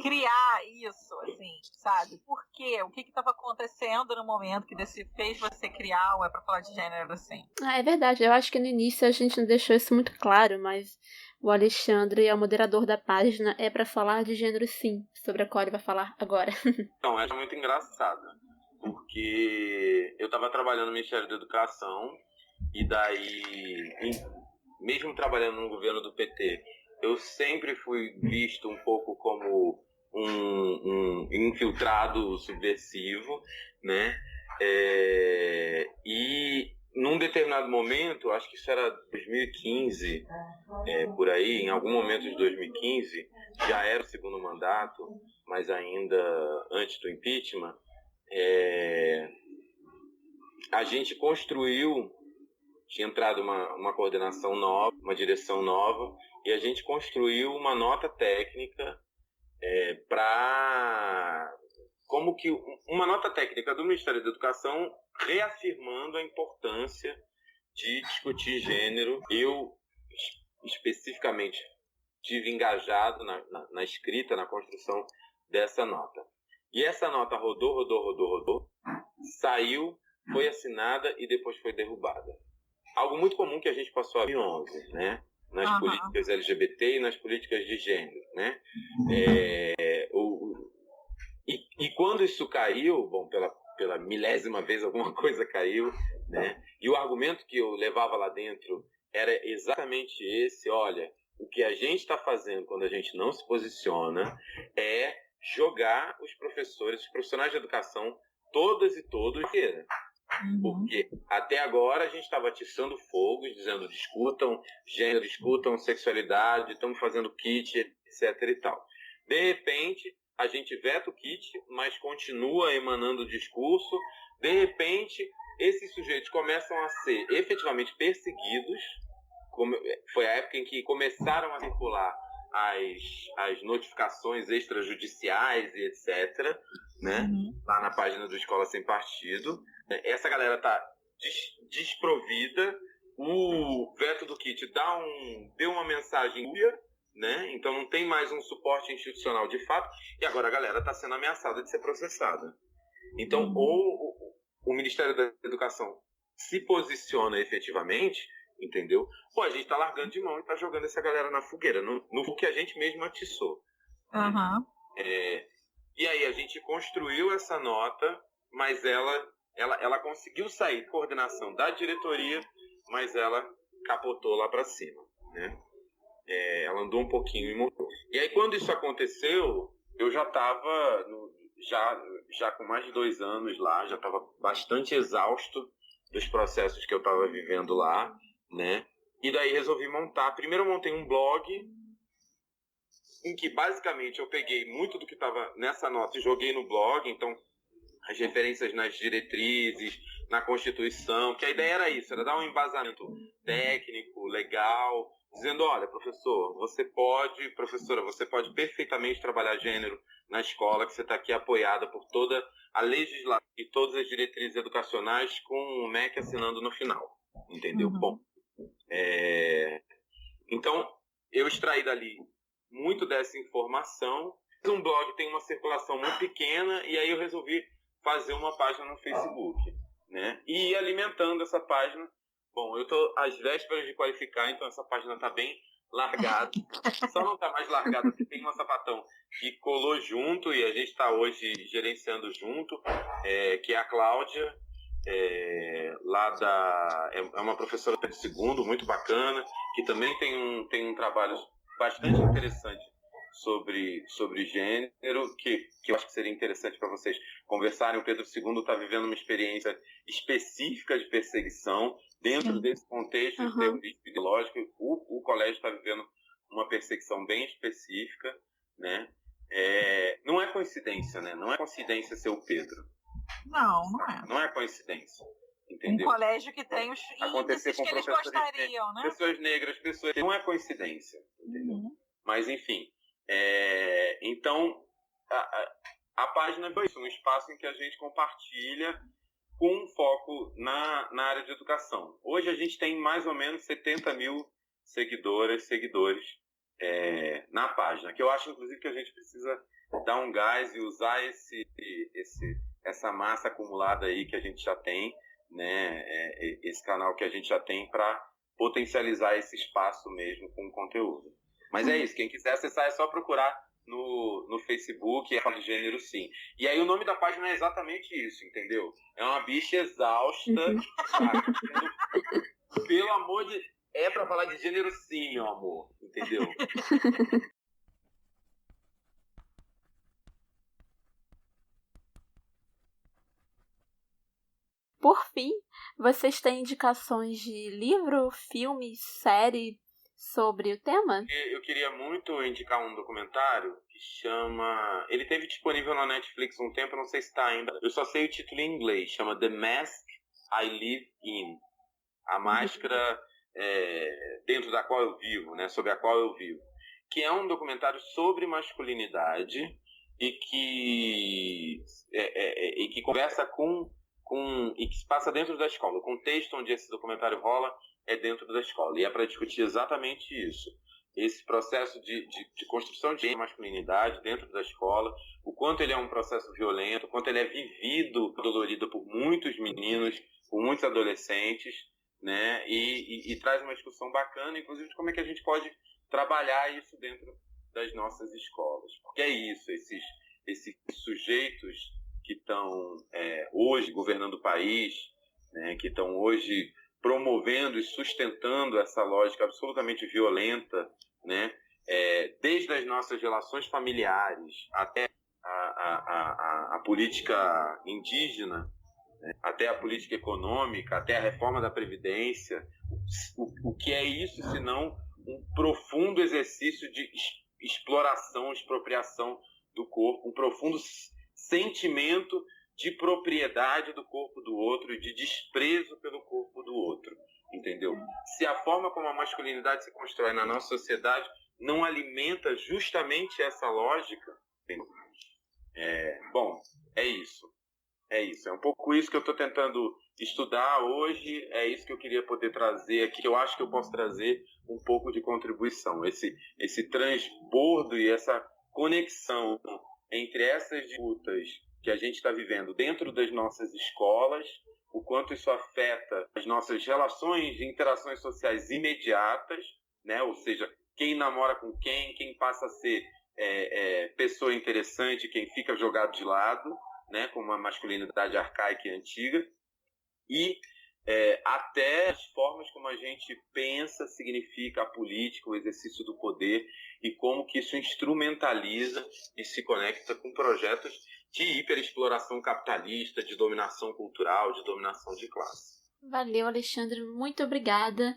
criar isso, assim, sabe? Por quê? O que estava acontecendo no momento que fez você criar o É Pra Falar de Gênero, assim? É verdade, eu acho que no início a gente não deixou isso muito claro, mas o Alexandre é o moderador da página É Pra Falar de Gênero, sim, sobre a qual ele vai falar agora. Então, é muito engraçado, porque eu estava trabalhando no Ministério da Educação e daí, mesmo trabalhando no governo do PT, eu sempre fui visto um pouco como um infiltrado subversivo, né? E num determinado momento, acho que isso era 2015, por aí, em algum momento de 2015, já era o segundo mandato, mas ainda antes do impeachment, a gente construiu, tinha entrado uma coordenação nova, uma direção nova, e a gente construiu uma nota técnica uma nota técnica do Ministério da Educação reafirmando a importância de discutir gênero. Eu, especificamente, tive engajado na escrita, na construção dessa nota. E essa nota rodou, saiu, foi assinada e depois foi derrubada. Algo muito comum que a gente passou a ver em 2011, né? Nas políticas LGBT e nas políticas de gênero, né? E quando isso caiu, bom, pela milésima vez alguma coisa caiu, né? E o argumento que eu levava lá dentro era exatamente esse: olha, o que a gente está fazendo quando a gente não se posiciona é jogar os professores, os profissionais de educação, todas e todos, porque até agora a gente estava atiçando fogo, dizendo discutam gênero, discutam sexualidade, estamos fazendo kit, etc. e tal. De repente, a gente veta o kit, mas continua emanando discurso. De repente, esses sujeitos começam a ser efetivamente perseguidos. Foi a época em que começaram a circular as notificações extrajudiciais e etc., né? Lá na página do Escola Sem Partido. Essa galera está desprovida. O veto do kit deu uma mensagem, né? Então não tem mais um suporte institucional de fato, e agora a galera está sendo ameaçada de ser processada. Então, ou o Ministério da Educação se posiciona efetivamente, entendeu? Ou a gente está largando de mão e está jogando essa galera na fogueira, no que a gente mesmo atiçou. E aí a gente construiu essa nota, mas ela conseguiu sair de coordenação da diretoria, mas ela capotou lá para cima, né? Ela andou um pouquinho e morreu. E aí, quando isso aconteceu, eu já estava já com mais de 2 anos lá, já estava bastante exausto dos processos que eu estava vivendo lá, né? E daí resolvi montar. Primeiro eu montei um blog em que basicamente eu peguei muito do que estava nessa nota e joguei no blog, então as referências nas diretrizes, na Constituição, que a ideia era isso, era dar um embasamento técnico, legal, dizendo, olha, professora, você pode perfeitamente trabalhar gênero na escola, que você está aqui apoiada por toda a legislação e todas as diretrizes educacionais, com o MEC assinando no final, entendeu? Bom, então, eu extraí dali muito dessa informação. Um blog tem uma circulação muito pequena e aí eu resolvi fazer uma página no Facebook, né? E ir alimentando essa página. Bom, eu estou às vésperas de qualificar, então essa página está bem largada. Só não está mais largada porque tem uma sapatão que colou junto e a gente está hoje gerenciando junto, que é a Cláudia, é uma professora de segundo, muito bacana, que também tem um trabalho bastante interessante sobre gênero, que eu acho que seria interessante para vocês conversarem. O Pedro II está vivendo uma experiência específica de perseguição dentro desse contexto de terrorismo ideológico. O colégio está vivendo uma perseguição bem específica, né? Não é coincidência, né? Não é coincidência ser o Pedro. Não é. Não é coincidência. Entendeu? Um colégio que tem os índices que eles gostariam, né? Pessoas negras, não é coincidência, entendeu? Mas, enfim, então, a página é isso, um espaço em que a gente compartilha com um foco na área de educação. Hoje a gente tem mais ou menos 70 mil seguidores na página, que eu acho, inclusive, que a gente precisa dar um gás e usar essa massa acumulada aí que a gente já tem, né? Esse canal que a gente já tem para potencializar esse espaço mesmo com conteúdo. Mas é isso, quem quiser acessar é só procurar no Facebook, é de gênero sim. E aí o nome da página é exatamente isso, entendeu? É uma bicha exausta, sabe? Pelo amor de... É pra falar de gênero sim, meu amor, entendeu? Por fim, vocês têm indicações de livro, filme, série sobre o tema? Eu queria muito indicar um documentário que chama... Ele teve disponível na Netflix um tempo, não sei se está ainda. Eu só sei o título em inglês. Chama The Mask I Live In. A máscara dentro da qual eu vivo, né? Sobre a qual eu vivo. Que é um documentário sobre masculinidade e que conversa e que se passa dentro da escola. O contexto onde esse documentário rola é dentro da escola. E é para discutir exatamente isso. Esse processo de construção de masculinidade dentro da escola, o quanto ele é um processo violento, o quanto ele é vivido, dolorido por muitos meninos, por muitos adolescentes, né? E traz uma discussão bacana, inclusive, de como é que a gente pode trabalhar isso dentro das nossas escolas. Porque é isso, esses sujeitos que estão hoje governando o país, né? Que estão hoje promovendo e sustentando essa lógica absolutamente violenta, né? Desde as nossas relações familiares até a política indígena, né? Até a política econômica, até a reforma da Previdência. O que é isso, senão um profundo exercício de exploração, expropriação do corpo, um profundo sentimento de propriedade do corpo do outro e de desprezo pelo corpo do outro, entendeu? Se a forma como a masculinidade se constrói na nossa sociedade não alimenta justamente essa lógica, é isso. É um pouco isso que eu estou tentando estudar hoje, é isso que eu queria poder trazer aqui, que eu acho que eu posso trazer um pouco de contribuição, esse transbordo e essa conexão entre essas disputas que a gente está vivendo dentro das nossas escolas, o quanto isso afeta as nossas relações e interações sociais imediatas, né? Ou seja, quem namora com quem passa a ser pessoa interessante, quem fica jogado de lado, né? Com uma masculinidade arcaica e antiga, e até as formas como a gente pensa, significa a política, o exercício do poder, e como que isso instrumentaliza e se conecta com projetos de hiperexploração capitalista, de dominação cultural, de dominação de classe. Valeu, Alexandre, muito obrigada.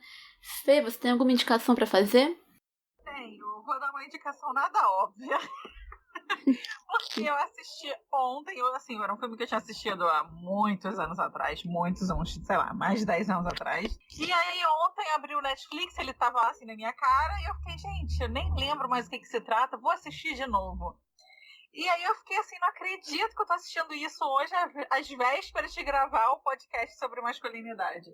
Fê, você tem alguma indicação para fazer? Tenho, vou dar uma indicação nada óbvia. Porque eu assisti ontem, era um filme que eu tinha assistido há muitos anos atrás, sei lá, mais de 10 anos atrás. E aí ontem abriu o Netflix, ele tava assim na minha cara, e eu fiquei, gente, eu nem lembro mais o que se trata, vou assistir de novo. E aí eu fiquei assim, não acredito que eu tô assistindo isso hoje, às vésperas de gravar o podcast sobre masculinidade.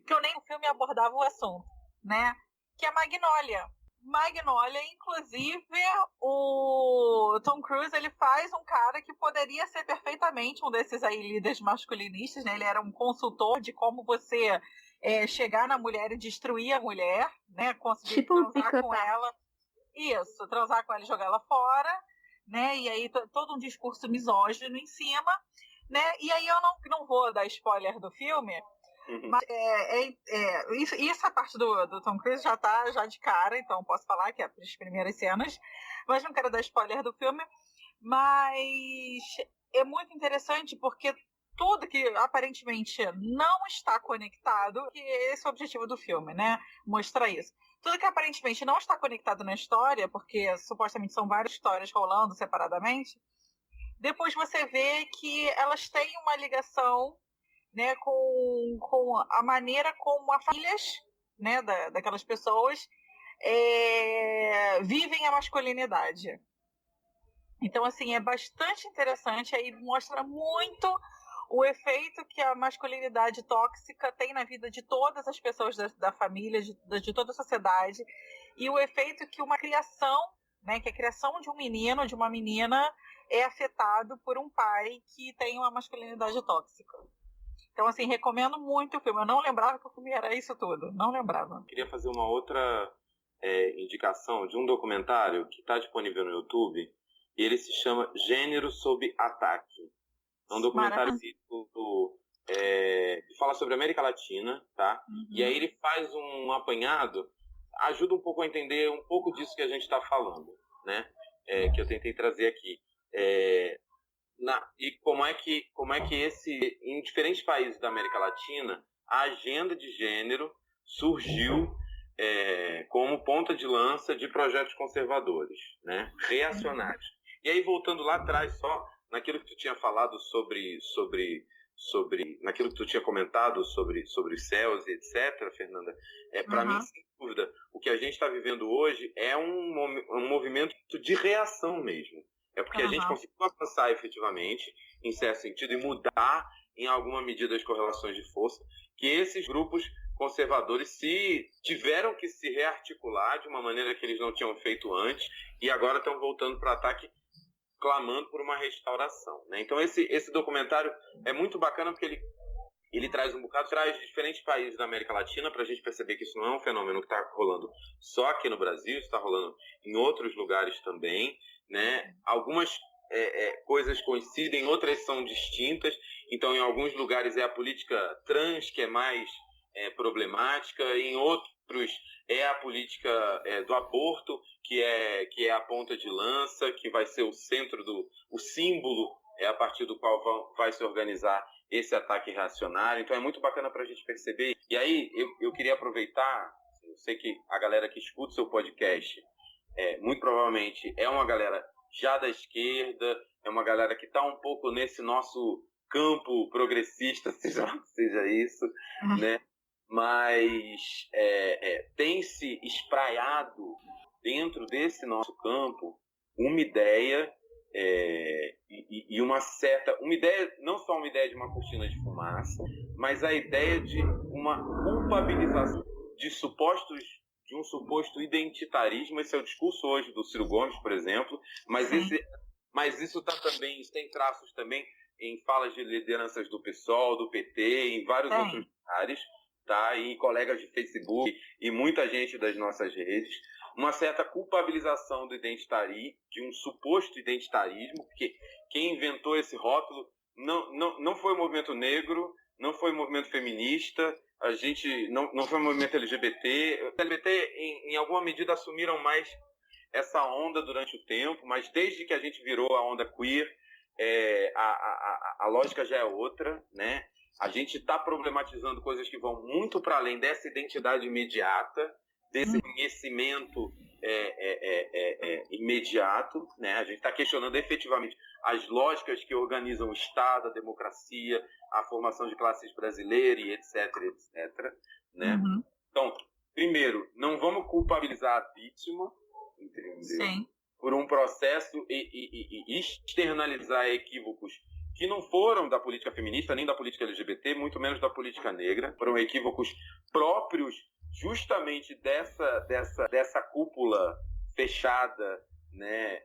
Que eu nem o filme abordava o assunto, né? Que é Magnolia. Magnolia, inclusive, o Tom Cruise, ele faz um cara que poderia ser perfeitamente um desses aí líderes masculinistas, né? Ele era um consultor de como você chegar na mulher e destruir a mulher, né? Conseguir tipo transar com ela. Isso, transar com ela e jogar ela fora, né? E aí todo um discurso misógino em cima, né? E aí eu não vou dar spoiler do filme, mas isso a parte do Tom Cruise já tá já de cara, então posso falar que é as primeiras cenas, mas não quero dar spoiler do filme, mas é muito interessante porque tudo que aparentemente não está conectado, que esse é o objetivo do filme, né? Mostrar isso. Tudo que aparentemente não está conectado na história, porque supostamente são várias histórias rolando separadamente, depois você vê que elas têm uma ligação, né, com a maneira como as famílias, né, daquelas pessoas vivem a masculinidade. Então, assim, é bastante interessante, aí mostra muito o efeito que a masculinidade tóxica tem na vida de todas as pessoas da família, de toda a sociedade, e o efeito que uma criação, né, que a criação de um menino, de uma menina, é afetado por um pai que tem uma masculinidade tóxica. Então, assim, recomendo muito o filme. Eu não lembrava que o filme era isso tudo. Não lembrava. Queria fazer uma outra indicação de um documentário que está disponível no YouTube. E ele se chama Gênero sob Ataque. É um documentário que fala sobre a América Latina, tá? Uhum. E aí ele faz um apanhado, ajuda um pouco a entender um pouco disso que a gente está falando, né? Que eu tentei trazer aqui. E como é que em diferentes países da América Latina, a agenda de gênero surgiu como ponta de lança de projetos conservadores, né? Reacionários. E aí, voltando lá atrás, só naquilo que tu tinha falado naquilo que tu tinha comentado sobre os céus e etc., Fernanda, para mim, sem dúvida, o que a gente está vivendo hoje é um movimento de reação mesmo. É porque a gente conseguiu avançar efetivamente, em certo sentido, e mudar em alguma medida as correlações de força, que esses grupos conservadores tiveram que se rearticular de uma maneira que eles não tinham feito antes, e agora estão voltando para o ataque, clamando por uma restauração, né? Então esse documentário é muito bacana porque ele traz um bocado, traz de diferentes países da América Latina para a gente perceber que isso não é um fenômeno que está rolando só aqui no Brasil, isso está rolando em outros lugares também, né? Algumas coisas coincidem, outras são distintas. Então, em alguns lugares é a política trans que é mais problemática, em outros é a política do aborto que é a ponta de lança, que vai ser o centro o símbolo a partir do qual vai se organizar esse ataque reacionário. Então é muito bacana para a gente perceber. E aí eu queria aproveitar, eu sei que a galera que escuta o seu podcast muito provavelmente é uma galera já da esquerda, é uma galera que está um pouco nesse nosso campo progressista, seja isso, né? Mas tem se espraiado dentro desse nosso campo uma ideia e uma ideia, não só uma ideia de uma cortina de fumaça, mas a ideia de uma culpabilização de um suposto identitarismo. Esse é o discurso hoje do Ciro Gomes, por exemplo, mas isso tem traços também em falas de lideranças do PSOL, do PT, em vários outros lugares, tá? E colegas de Facebook e muita gente das nossas redes, uma certa culpabilização do identitarismo, de um suposto identitarismo, porque quem inventou esse rótulo não foi o movimento negro, não foi o movimento feminista, a gente não foi o movimento LGBT. O LGBT, em alguma medida, assumiram mais essa onda durante o tempo, mas desde que a gente virou a onda queer, a lógica já é outra, né? A gente está problematizando coisas que vão muito para além dessa identidade imediata, desse conhecimento imediato, né? A gente está questionando efetivamente as lógicas que organizam o Estado, a democracia, a formação de classes brasileiras e etc, né? Então, primeiro, não vamos culpabilizar a vítima, entendeu? Sim. Por um processo e externalizar equívocos que não foram da política feminista, nem da política LGBT, muito menos da política negra, foram equívocos próprios justamente dessa cúpula fechada, né,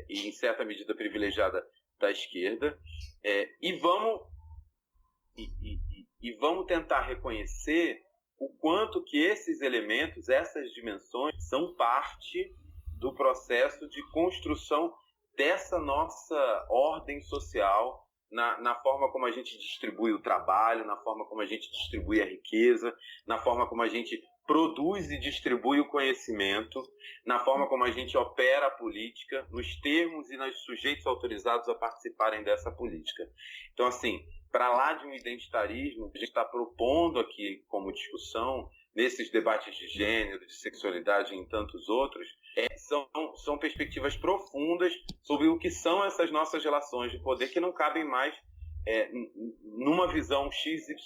e em certa medida privilegiada da esquerda, e vamos tentar reconhecer o quanto que esses elementos, essas dimensões, são parte do processo de construção dessa nossa ordem social, na forma como a gente distribui o trabalho, na forma como a gente distribui a riqueza, na forma como a gente produz e distribui o conhecimento, na forma como a gente opera a política, nos termos e nos sujeitos autorizados a participarem dessa política. Então, assim, para lá de um identitarismo que a gente está propondo aqui como discussão, nesses debates de gênero, de sexualidade e em tantos outros, são perspectivas profundas sobre o que são essas nossas relações de poder que não cabem mais numa visão XYZ.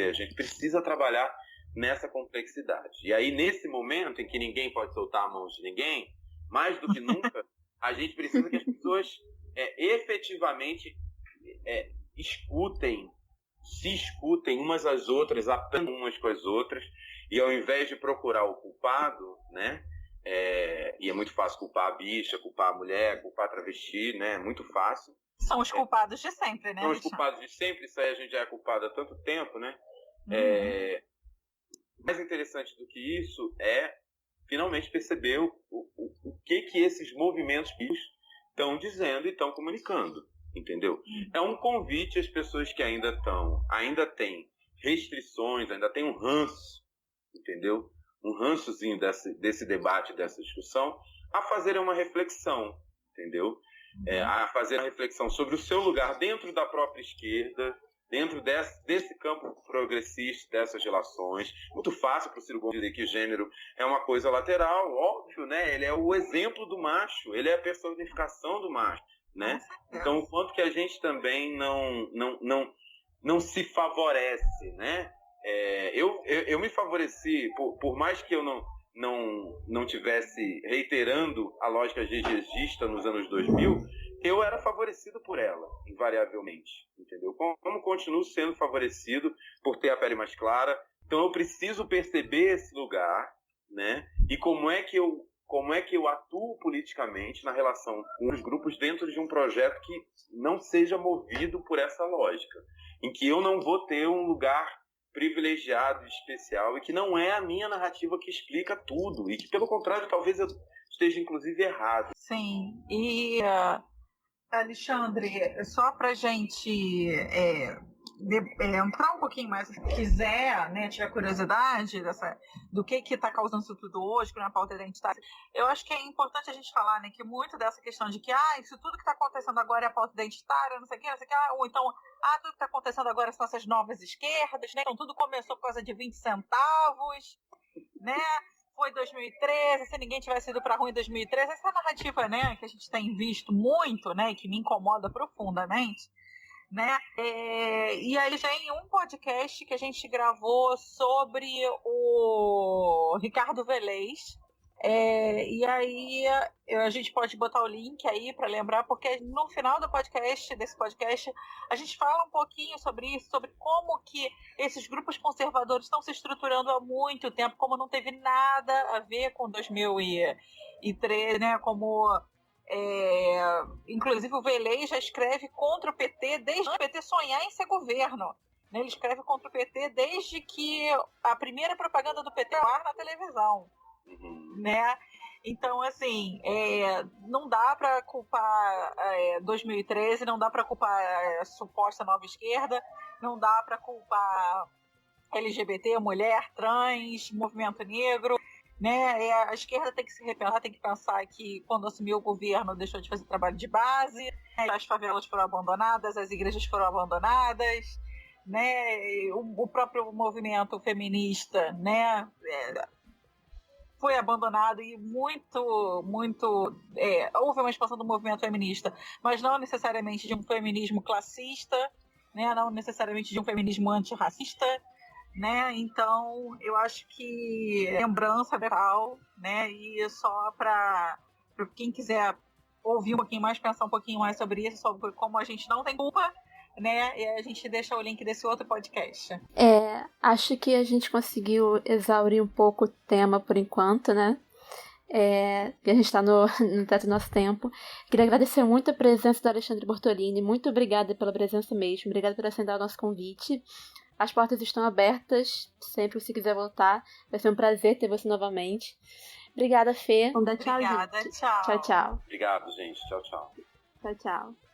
A gente precisa trabalhar nessa complexidade. E aí, nesse momento em que ninguém pode soltar a mão de ninguém, mais do que nunca, a gente precisa que as pessoas efetivamente se escutem umas às outras, aprendam umas com as outras, e ao invés de procurar o culpado, né, e é muito fácil culpar a bicha, culpar a mulher, culpar a travesti, né, é muito fácil. São os culpados de sempre, né? São os culpados de sempre, isso aí a gente já é culpado há tanto tempo, né? Mais interessante do que isso é finalmente perceber o que esses movimentos estão dizendo e estão comunicando, entendeu? É um convite às pessoas que ainda têm restrições, ainda têm um ranço, entendeu? Um rançozinho desse debate, dessa discussão, a fazerem uma reflexão, entendeu? A fazer uma reflexão sobre o seu lugar dentro da própria esquerda, dentro desse campo progressista, dessas relações. Muito fácil para o Ciro Gomes dizer que gênero é uma coisa lateral, óbvio, né? Ele é o exemplo do macho, ele é a personificação do macho, né? Então, o quanto que a gente também não se favorece, né? Eu me favoreci, por mais que eu não tivesse reiterando a lógica GGista nos anos 2000, eu era favorecido por ela, invariavelmente, entendeu? Como continuo sendo favorecido por ter a pele mais clara, então eu preciso perceber esse lugar, né? E como é que eu atuo politicamente na relação com os grupos dentro de um projeto que não seja movido por essa lógica, em que eu não vou ter um lugar privilegiado, especial, e que não é a minha narrativa que explica tudo, e que, pelo contrário, talvez eu esteja, inclusive, errado. Sim, e Alexandre, só para a gente entrar um pouquinho mais, se quiser, né, tiver curiosidade do que está causando isso tudo hoje, que não é a pauta identitária, eu acho que é importante a gente falar, né, que muito dessa questão de que isso tudo que está acontecendo agora é a pauta identitária, não sei o que, ou então, tudo que está acontecendo agora são essas novas esquerdas, né, então tudo começou por causa de 20 centavos, né, foi 2013, se ninguém tivesse ido para a rua em 2013, essa narrativa, né, que a gente tem visto muito, né, que me incomoda profundamente, né, e aí já em um podcast que a gente gravou sobre o Ricardo Velez, e aí a gente pode botar o link aí para lembrar, porque no final desse podcast, a gente fala um pouquinho sobre isso, sobre como que esses grupos conservadores estão se estruturando há muito tempo, como não teve nada a ver com 2013, né? Como inclusive o Velez já escreve contra o PT desde o PT sonhar em ser governo. Né? Ele escreve contra o PT desde que a primeira propaganda do PT ar na televisão. Né? Então, assim, não dá para culpar 2013, não dá para culpar a suposta nova esquerda, não dá para culpar LGBT, mulher, trans, movimento negro, né? A esquerda tem que se repensar, tem que pensar que quando assumiu o governo deixou de fazer trabalho de base, as favelas foram abandonadas, as igrejas foram abandonadas, né? O próprio movimento feminista, né? Foi abandonado e houve uma expansão do movimento feminista, mas não necessariamente de um feminismo classista, né? Não necessariamente de um feminismo antirracista, né? Então, eu acho que lembrança legal, né? E só para quem quiser ouvir um pouquinho mais, pensar um pouquinho mais sobre isso, sobre como a gente não tem culpa, né? E a gente deixa o link desse outro podcast. Acho que a gente conseguiu exaurir um pouco o tema por enquanto, né? Que a gente está no teto do nosso tempo. Queria agradecer muito a presença do Alexandre Bortolini. Muito obrigada pela presença mesmo. Obrigada por aceitar o nosso convite. As portas estão abertas. Sempre que você quiser voltar. Vai ser um prazer ter você novamente. Obrigada, Fê. Vamos dar tchau, Obrigada, gente. Tchau. Tchau, tchau. Obrigado, gente. Tchau, tchau. Tchau, tchau.